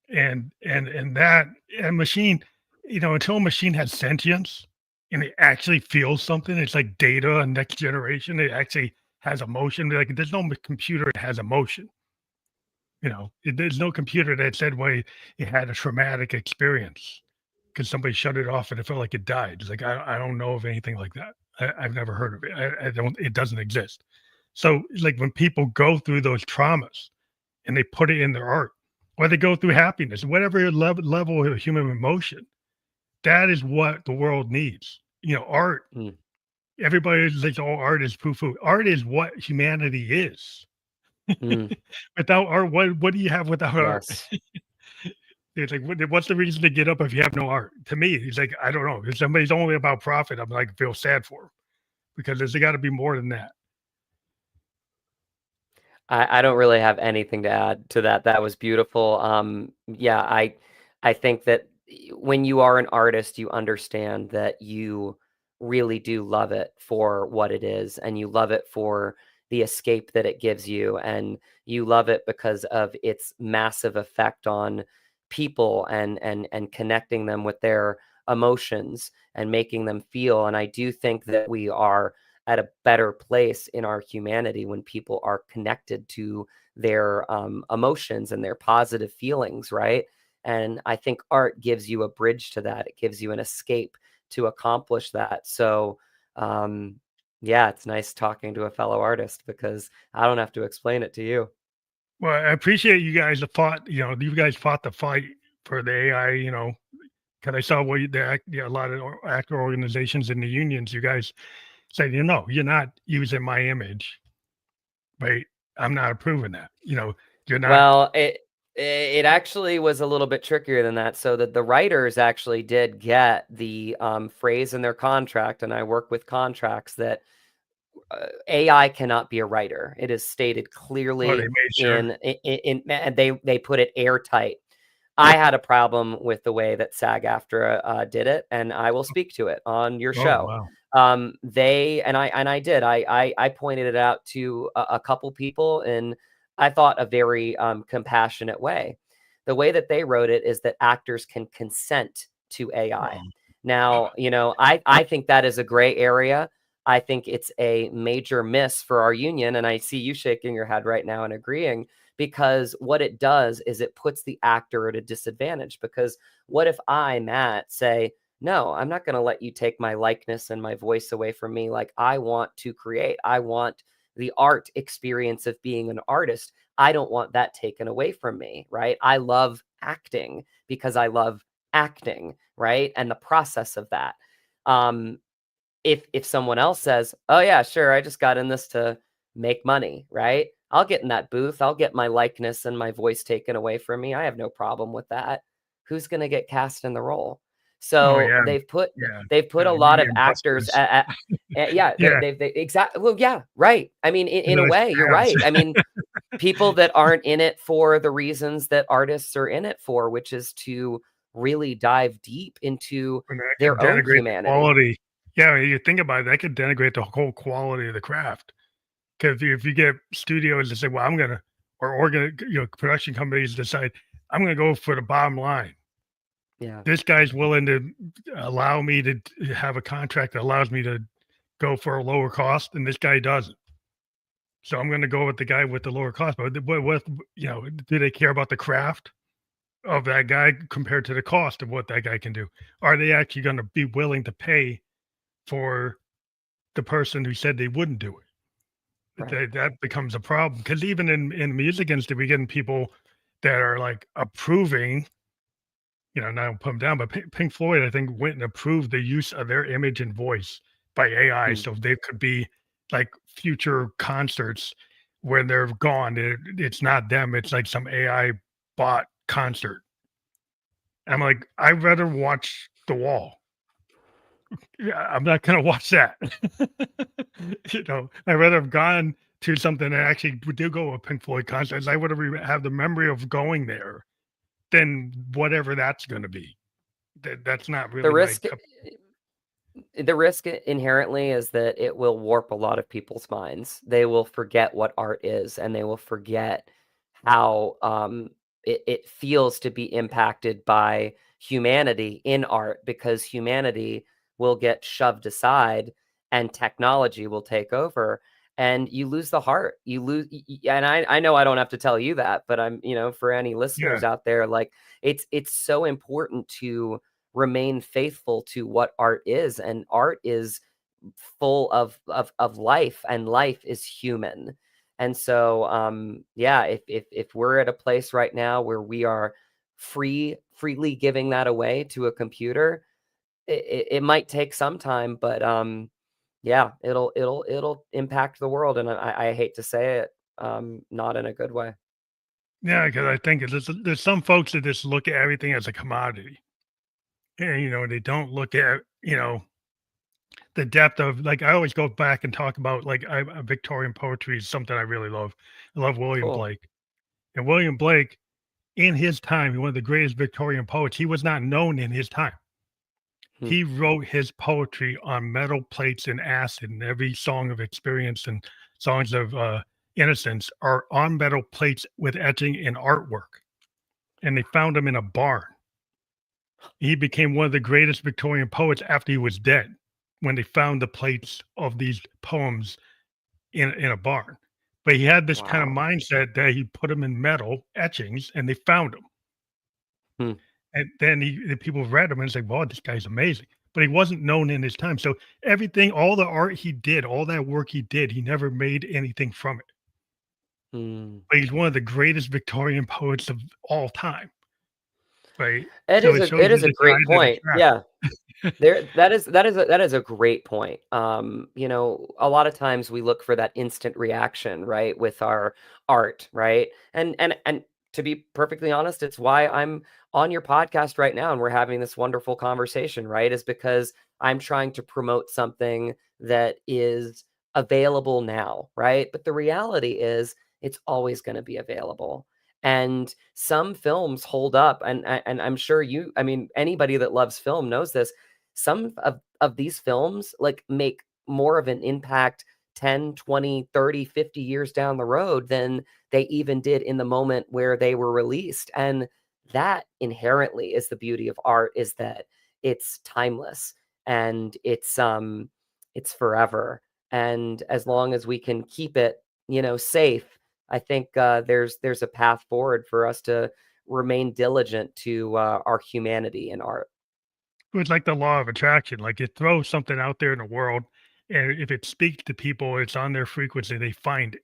And that a machine, until a machine has sentience and it actually feels something, it's like data and next generation. It actually has emotion. Like there's no computer that has emotion. There's no computer that said, "Well, it had a traumatic experience because somebody shut it off and it felt like it died." It's like I don't know of anything like that. I've never heard of it. I don't. It doesn't exist. So, like when people go through those traumas and they put it in their art, or they go through happiness, whatever level of human emotion, that is what the world needs. Art. Mm. Everybody's like, "Oh, art is poo-poo." Art is what humanity is. Mm. Without art, what do you have without art? Yes. It's like, what's the reason to get up if you have no art? To me, he's like, I don't know. If somebody's only about profit, I'm like, feel sad for him because there's got to be more than that. I don't really have anything to add to that. That was beautiful. Yeah, I think that when you are an artist, you understand that you really do love it for what it is, and you love it for the escape that it gives you, and you love it because of its massive effect on people and connecting them with their emotions and making them feel. And I do think that we are at a better place in our humanity when people are connected to their emotions and their positive feelings, right? And I think art gives you a bridge to that. It gives you an escape to accomplish that. So, yeah, it's nice talking to a fellow artist because I don't have to explain it to you. Well, I appreciate you guys have fought. You guys fought the fight for the AI. Because I saw what a lot of actor organizations in the unions. You guys said, you're not using my image, right? I'm not approving that. You're not. Well, it actually was a little bit trickier than that. So that the writers actually did get the phrase in their contract, and I work with contracts that AI cannot be a writer. It is stated Oh, they clearly made sure. and they put it airtight. I had a problem with the way that SAG-AFTRA did it, and I will speak to it on your Oh, show. wow. They and I did. I pointed it out to a couple people in, I thought, a very compassionate way. The way that they wrote it is that actors can consent to AI. Oh, Now, I think that is a gray area. I think it's a major miss for our union, and I see you shaking your head right now and agreeing, because what it does is it puts the actor at a disadvantage. Because what if I, Matt, say, no, I'm not going to let you take my likeness and my voice away from me. Like, I want to create. I want the art experience of being an artist. I don't want that taken away from me, right? I love acting because I love acting, right? And the process of that. Um, if someone else says, "Oh yeah, sure, I just got in this to make money," right? I'll get in that booth. I'll get my likeness and my voice taken away from me. I have no problem with that. Who's going to get cast in the role? oh So yeah, they've yeah. put a lot of Union actors busters. yeah, Yeah, they exactly, well, yeah, right. I mean, in a the way, you're scabs. right. I mean, people that aren't in it for the reasons that artists are in it for, which is to really dive deep into And that could their own denigrate the humanity. quality. Yeah, you think about it, that could denigrate the whole quality of the craft. Because if you get studios that say, "Well, I'm gonna," or production companies decide, "I'm gonna go for the bottom line. Yeah. This guy's willing to allow me to have a contract that allows me to go for a lower cost, and this guy doesn't. So I'm gonna go with the guy with the lower cost." But do they care about the craft of that guy compared to the cost of what that guy can do? Are they actually gonna be willing to pay for the person who said they wouldn't do it? Right. That becomes a problem because even in the music industry, we getting people that are like approving, not put them down, but Pink Floyd, I think, went and approved the use of their image and voice by AI, Mm. so they could be like future concerts when they're gone. It's not them; it's like some AI bot concert. I'm like, I'd rather watch The Wall. Yeah, I'm not gonna watch that. I'd rather have gone to something that actually did go to a Pink Floyd concert. I would have the memory of going there than whatever that's gonna be. That's not The really my risk the risk inherently is that it will warp a lot of people's minds. They will forget what art is, and they will forget how it feels to be impacted by humanity in art, because humanity will get shoved aside and technology will take over, and you lose the heart. You lose, and I know I don't have to tell you that, but I'm, for any Yeah, listeners out there, like it's so important to remain faithful to what art is, and art is full of life, and life is human. And so yeah, if we're at a place right now where we are freely giving that away to a computer, it might take some time, but yeah, it'll impact the world, and I hate to say it, not in a good way. yeah, because I think there's some folks that just look at everything as a commodity, and they don't look at the depth of, like, I always go back and talk about, like, Victorian poetry is something I really love. I love William Cool. Blake, and William Blake, in his time, one of the greatest Victorian poets. He was not known in his time. Hmm. He wrote his poetry on metal plates and acid, and every song of experience and songs of innocence are on metal plates with etching and artwork. And they found him in a barn. He became one of the greatest Victorian poets after he was dead, when they found the plates of these poems in a barn. But he had this kind of Wow. mindset that he put them in metal etchings, and they found them. Hmm. And then the people read him and say, "Wow, this guy's amazing." But he wasn't known in his time. So everything, all the art he did, all that work he did, he never made anything from it. Hmm. But he's one of the greatest Victorian poets of all time, right? It So is it a shows it you is a the great size of the point. track. Yeah. That is a great point. A lot of times we look for that instant reaction, right, with our art, right? And to be perfectly honest, it's why I'm on your podcast right now and we're having this wonderful conversation, right? Is because I'm trying to promote something that is available now, right? But the reality is it's always going to be available. And some films hold up, and I'm sure I mean, anybody that loves film knows this. Some of these films like make more of an impact 10, 20, 30, 50 years down the road than they even did in the moment where they were released. And that inherently is the beauty of art, is that it's timeless, and it's forever. And as long as we can keep it, safe, I think there's a path forward for us to remain diligent to our humanity in art. It's like the law of attraction. Like, it throws something out there in the world, and if it speaks to people, it's on their frequency, they find it.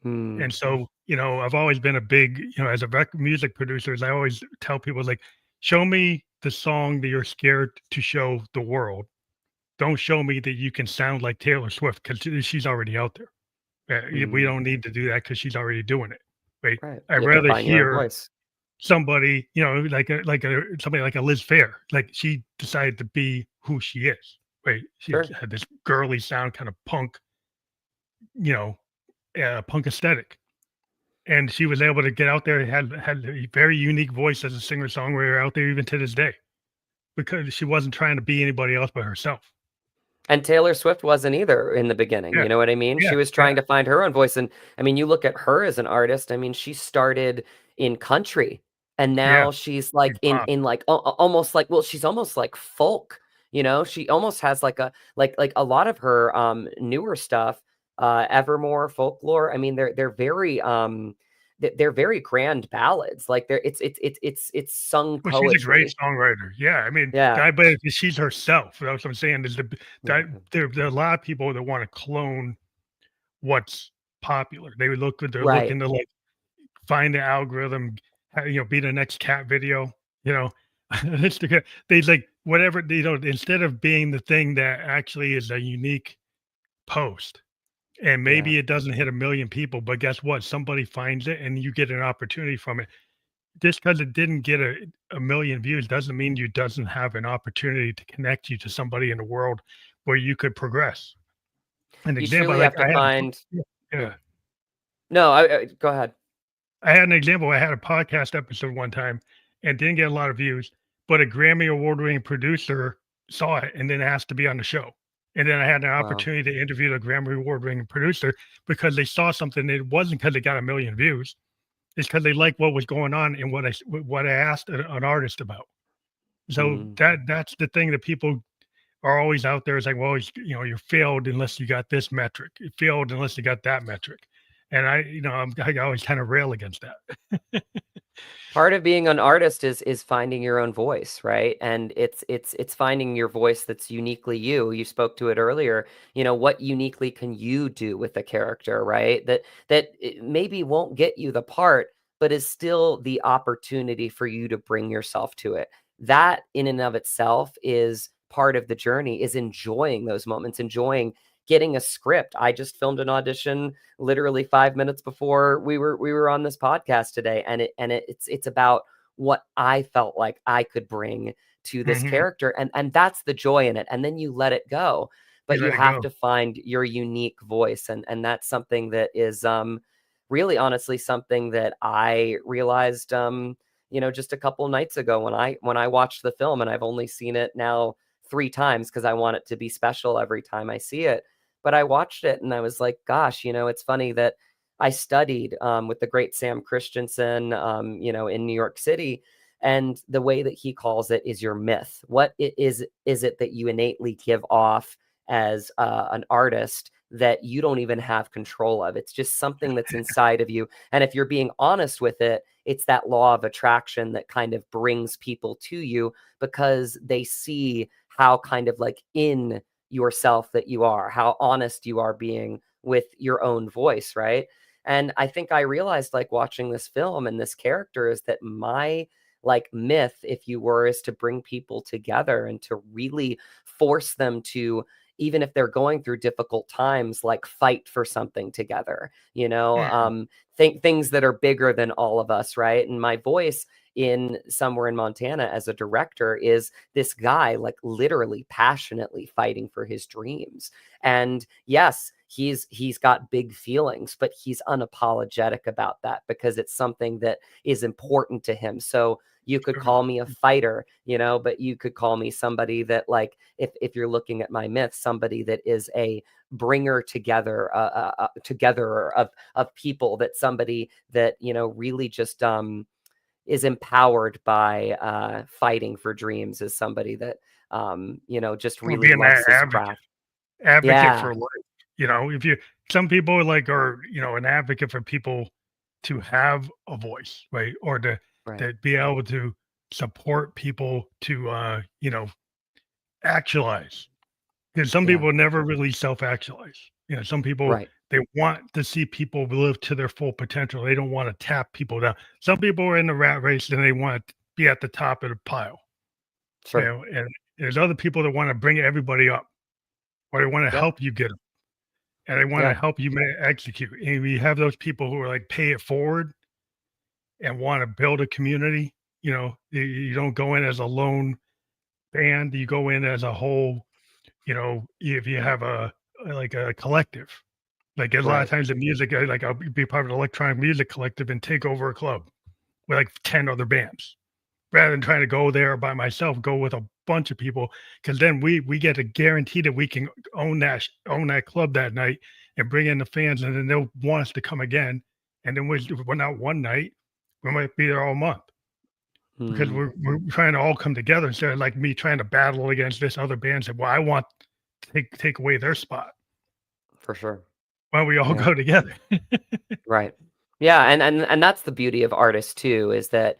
Hmm. And so, I've always been a big, as a music producer, I always tell people, like, show me the song that you're scared to show the world. Don't show me that you can sound like Taylor Swift, because she's already out there. We Hmm. don't need to do that because she's already doing it, right? Right. I'd You have to rather find your own hear voice. somebody, like a somebody like a Liz Phair, like, she decided to be who she is, right? She Sure. had this girly sound, kind of punk, you know, punk aesthetic, and she was able to get out there and had a very unique voice as a singer-songwriter out there even to this day, because she wasn't trying to be anybody else but herself. And Taylor Swift wasn't either in the beginning, Yeah, you know what I mean? yeah, She was yeah, trying to find her own voice, and, I mean, you look at her as an artist, I mean, she started in country, and yeah, now she's, like, big pop. in, like, almost like, well, she's almost like folk, She almost has, like, a lot of her, newer stuff, Evermore, Folklore, I mean, they're very, they're very grand ballads, like, it's sung Well, she's a great poetry. songwriter. Yeah, I mean, Yeah. I bet she's herself. That's what I'm saying, is that Mhm. there are a lot of people that wanna clone what's popular. They're Right. looking to, like, find the algorithm, be the next cat video, you know? It's they, like, whatever, instead of being the thing that actually is a unique post, and Yeah. maybe it doesn't hit 1,000,000 people, but guess what? Somebody finds it and you get an opportunity from it. just because it didn't get a million views doesn't mean you doesn't have an opportunity to connect you to somebody in the world where you could progress. An You example, truly like have to find. yeah. No, go ahead. I had an example. I had a podcast episode one time and didn't get a lot of views, but a Grammy award-winning producer saw it and then asked to be on the show. And then I had an Wow. opportunity to interview the Grammy award-winning producer because they saw something. It wasn't because they got a million views. It's because they liked what was going on and what I asked an artist about. So Mm. that's the thing that people are always out there. Is like, well, you failed unless you got this metric. You failed unless you got that metric. And I always kind of rail against that. Part of being an artist is finding your own voice, right? And it's finding your voice that's uniquely you. You spoke to it earlier. What uniquely can you do with a character, right? That it maybe won't get you the part, but is still the opportunity for you to bring yourself to it. That in and of itself is part of the journey, is enjoying those moments, enjoying getting a script. I just filmed an audition literally 5 minutes before we were on this podcast today, and it's about what I felt like I could bring to this Mhm. character, and that's the joy in it. And then you let it go, You but you let it have go. to find your unique voice, and that's something that is really honestly something that I realized just a couple nights ago when I watched the film, and I've only seen it now 3 times because I want it to be special every time I see it. But I watched it and I was like, gosh, it's funny that I studied with the great Sam Christensen, in New York City. And the way that he calls it is your myth. What is it that you innately give off as an artist that you don't even have control of? It's just something that's inside of you. And if you're being honest with it, it's that law of attraction that kind of brings people to you because they see how kind of like in yourself that you are, how honest you are being with your own voice, right? And I think I realized like watching this film and this character is that my like myth, if you were, is to bring people together and to really force them to, even if they're going through difficult times, like fight for something together, Mhm. think things that are bigger than all of us, right? And my voice in Somewhere in Montana as a director is this guy like literally passionately fighting for his dreams. And yes, he's got big feelings, but he's unapologetic about that because it's something that is important to him. So you could Sure. call me a fighter, but you could call me somebody that like if you're looking at my myth, somebody that is a bringer together of people, that somebody that really just is empowered by fighting for dreams, is somebody that just Or really being an loves his craft. advocate Yeah, for life. If you some people like are, an advocate for people to have a voice, right? Or right. to be able to support people to actualize. Because some Yeah, people never really self-actualize. Some people, right. they want to see people live to their full potential. They don't want to tap people down. Some people are in the rat race and they want to be at the top of the pile. Sure. And there's other people that want to bring everybody up, or they want to Yep. help you get them, and they want to Yeah. help you execute. And we have those people who are like pay it forward and want to build a community. You don't go in as a lone band. You go in as a whole. If you have like a collective. Like a lot of Right. times in music, I'll be part of an electronic music collective and take over a club with like 10 other bands rather than trying to go there by myself, go with a bunch of people, because then we get a guarantee that we can own that club that night and bring in the fans, and then they'll want us to come again. And then we're not one night, we might be there all month because Hmm. we're trying to all come together instead of like me trying to battle against this other band and say, well, I want to take away their spot. For sure. Why don't we all Yeah. go together? Right. Yeah, and that's the beauty of artists too, is that,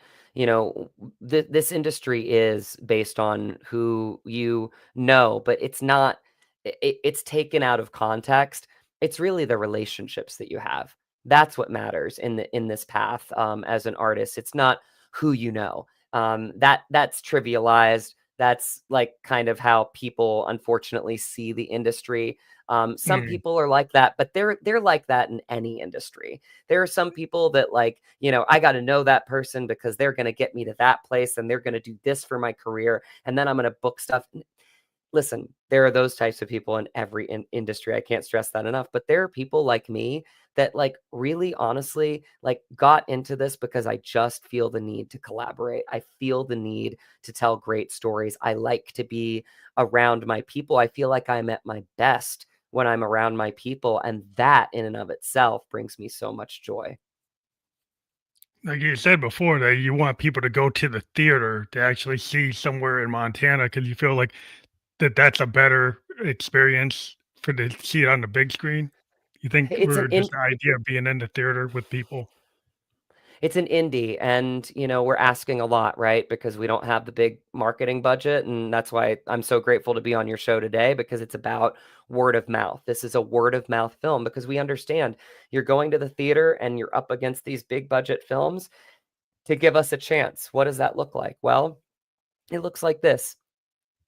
this industry is based on who you know, but it's not it's taken out of context. It's really the relationships that you have. That's what matters in this path as an artist. It's not who you know. That's trivialized. That's like kind of how people unfortunately see the industry. Some Mm. people are like that, but they're like that in any industry. There are some people that like, I got to know that person because they're going to get me to that place and they're going to do this for my career and then I'm going to book stuff. Listen, there are those types of people in every industry. I can't stress that enough. But there are people like me that like really honestly like got into this because I just feel the need to collaborate. I feel the need to tell great stories. I like to be around my people. I feel like I'm at my best when I'm around my people. And that in and of itself brings me so much joy. Like you said before, that you want people to go to the theater to actually see somewhere in Montana because you feel like that's a better experience for to see it on the big screen. You think It's an we're just the idea of being in the theater with people? It's an indie and, we're asking a lot, right? Because we don't have the big marketing budget, and that's why I'm so grateful to be on your show today because it's about word of mouth. This is a word of mouth film because we understand you're going to the theater and you're up against these big budget films to give us a chance. What does that look like? Well, it looks like this.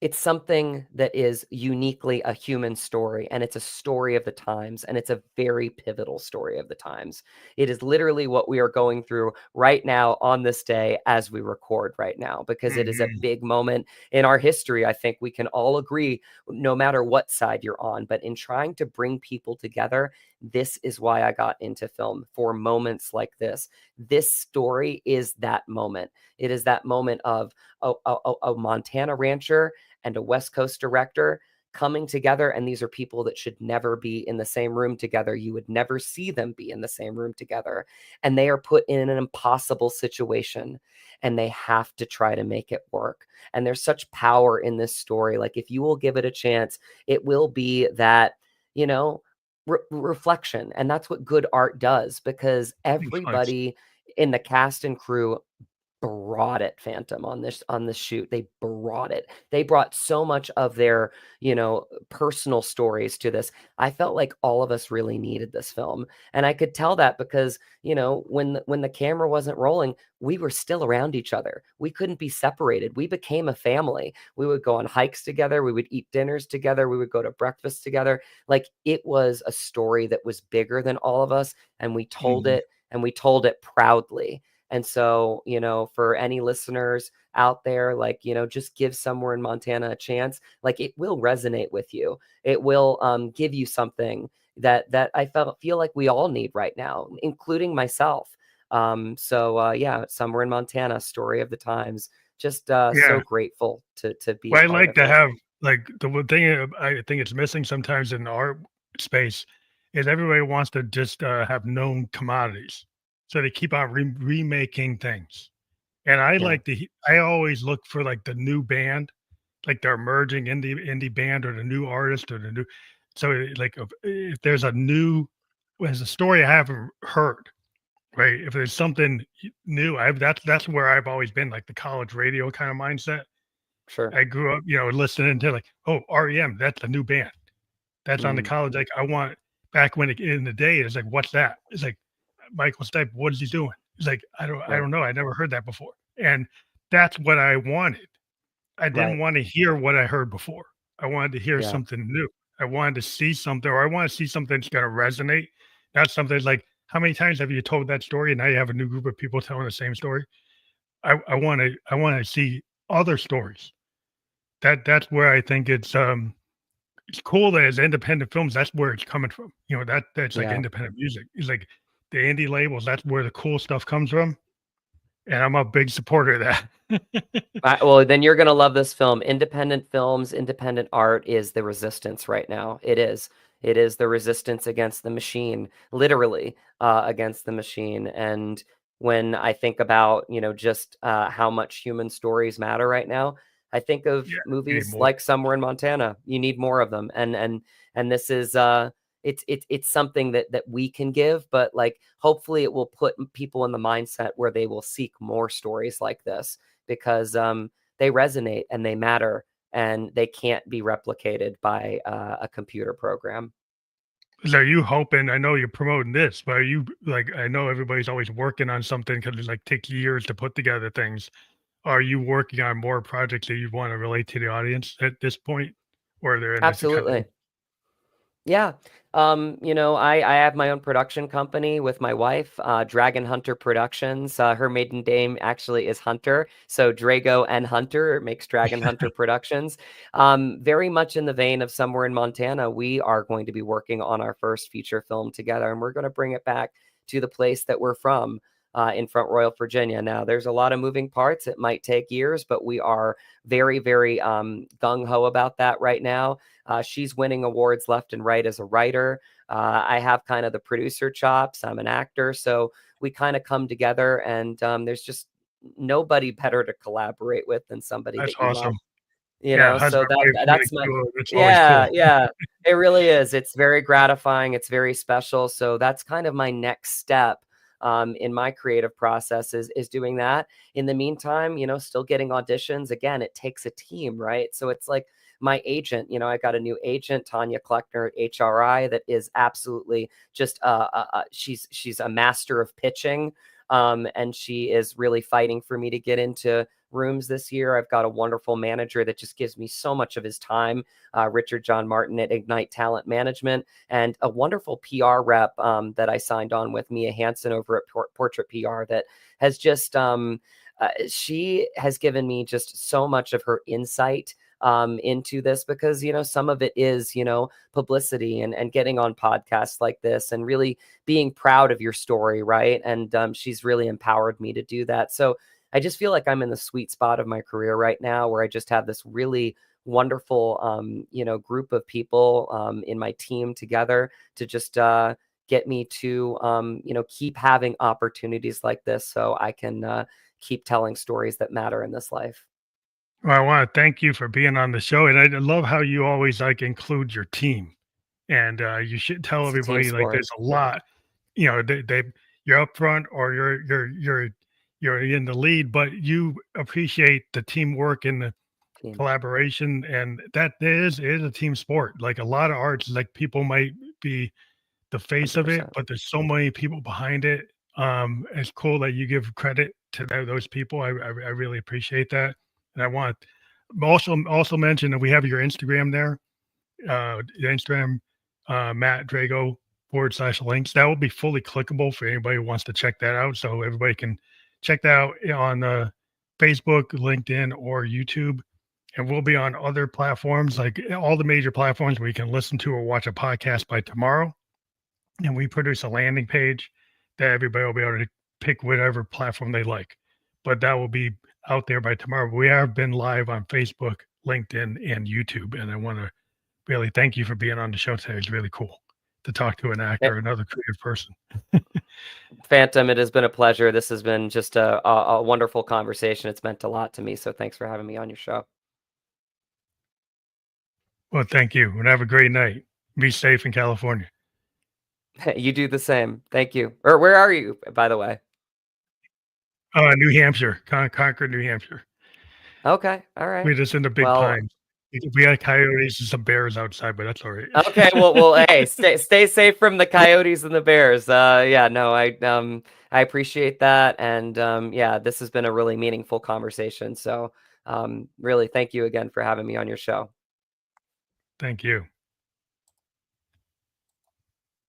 It's something that is uniquely a human story, and it's a story of the times, and it's a very pivotal story of the times. It is literally what we are going through right now on this day as we record right now, because it is a Mhm. big moment in our history. I think we can all agree, no matter what side you're on, but in trying to bring people together, this is why I got into film, for moments like this. This story is that moment. It is that moment of a Montana rancher and a West Coast director coming together. And these are people that should never be in the same room together. You would never see them be in the same room together. And they are put in an impossible situation and they have to try to make it work. And there's such power in this story. Like, if you will give it a chance, it will be that, you know, reflection. And that's what good art does, because Influence. everybody in the cast and crew brought it. Phantom on this shoot, they brought it. They brought so much of their personal stories to this. I felt like all of us really needed this film, and I could tell that because when the camera wasn't rolling, we were still around each other. We couldn't be separated. We became a family. We would go on hikes together, we would eat dinners together, we would go to breakfast together. Like, it was a story that was bigger than all of us, and we told Mhm. it, and we told it proudly. And so, for any listeners out there, like, just give Somewhere in Montana a chance. Like, it will resonate with you. It will give you something that I feel like we all need right now, including myself. Yeah, Somewhere in Montana, story of the times. Just so Yeah. grateful to be a Well, I part like of to it. have like the one thing I think it's missing sometimes in the art space is everybody wants to just have known commodities, so they keep on remaking things. And I Yeah, like to. I always look for like the new band, like the emerging indie band or the new artist or the new. So like if there's a new, there's a story I haven't heard, right? If there's something new, that's where I've always been, like the college radio kind of mindset. sure. I grew up, listening to like, oh, REM, that's a new band. That's on the Mm, college. Like I want back when in the day, it's like, what's that? It's like Michael Stipe, what is he doing? It's like, I right, don't know. I never heard that before. And that's what I wanted. I didn't right. want to hear what I heard before. I wanted to hear Yeah, something new. I wanted to see something, or I want to see something that's gonna resonate. Not something like, how many times have you told that story and now you have a new group of people telling the same story? I wanna see other stories. That's where I think it's cool that as independent films, that's where it's coming from. That's like yeah. independent music. It's like the indie labels, that's where the cool stuff comes from, and I'm a big supporter of that. Well, then you're gonna love this film. Independent films, independent art is the resistance right now. It is. It is the resistance against the machine, literally, against the machine. And when I think about, just how much human stories matter right now, I think of Yeah, we need movies more. like Somewhere in Montana. You need more of them. And this is it's something that we can give, but like hopefully it will put people in the mindset where they will seek more stories like this, because they resonate and they matter and they can't be replicated by a computer program. So are you hoping, I know you're promoting this, but are you like, I know everybody's always working on something because it like takes years to put together things. are you working on more projects that you want to relate to the audience at this point, or they're in this kind of? Absolutely. Yeah. I have my own production company with my wife, Dragon Hunter Productions. Her maiden name actually is Hunter. So Drago and Hunter makes Dragon Hunter Productions. Very much in the vein of Somewhere in Montana, we are going to be working on our first feature film together, and we're going to bring it back to the place that we're from. In Front Royal, Virginia. Now, there's a lot of moving parts. It might take years, but we are very, very gung ho about that right now. She's winning awards left and right as a writer. I have kind of the producer chops. I'm an actor. So we kind of come together, and there's just nobody better to collaborate with than somebody That's that you love. awesome. Yeah, So husband wife that's really my cool. It's always yeah, cool. yeah. It really is. It's very gratifying. It's very special. So that's kind of my next step in my creative process is doing that. In the meantime, still getting auditions. Again, it takes a team, right? So it's like my agent, I got a new agent, Tanya Kleckner at HRI, that is absolutely just she's a master of pitching. And she is really fighting for me to get into rooms this year. I've got a wonderful manager that just gives me so much of his time, Richard John Martin at Ignite Talent Management, and a wonderful PR rep that I signed on with, Mia Hansen over at Portrait PR, that has just she has given me just so much of her insight into this, because some of it is publicity and getting on podcasts like this and really being proud of your story, right? And she's really empowered me to do that. So I just feel like I'm in the sweet spot of my career right now, where I just have this really wonderful group of people in my team together to just get me to keep having opportunities like this, so I can keep telling stories that matter in this life. Well, I want to thank you for being on the show, and I love how you always like include your team, and you should tell It's a team everybody like sport. there's a lot. They you're up front or you're in the lead, but you appreciate the teamwork and the Team. collaboration, and that is a team sport. Like a lot of arts, like people might be the face of it, 100%. but there's so many people behind it. It's cool that you give credit to those people. I really appreciate that, and I want to also mention that we have your Instagram there, the Instagram, Matt Drago /links. That will be fully clickable for anybody who wants to check that out. So everybody can check that out on Facebook, LinkedIn, or YouTube. And we'll be on other platforms, like all the major platforms where you can listen to or watch a podcast by tomorrow. And we produce a landing page that everybody will be able to pick whatever platform they like. But that will be out there by tomorrow. We have been live on Facebook, LinkedIn, and YouTube. And I want to really thank you for being on the show today. It's really cool to talk to an Eh, actor, another creative person. Phantom, it has been a pleasure. This has been just a wonderful conversation. It's meant a lot to me. So thanks for having me on your show. Well, thank you, and have a great night. Be safe in California. You do the same. Thank you. Or where are you, by the way? New Hampshire, Concord, New Hampshire. Okay. All right. We're just in the big Well, pines. We had coyotes and some bears outside, but that's all right. okay. Well, hey, stay safe from the coyotes and the bears. Yeah, no, I appreciate that. And yeah, this has been a really meaningful conversation. So really thank you again for having me on your show. Thank you.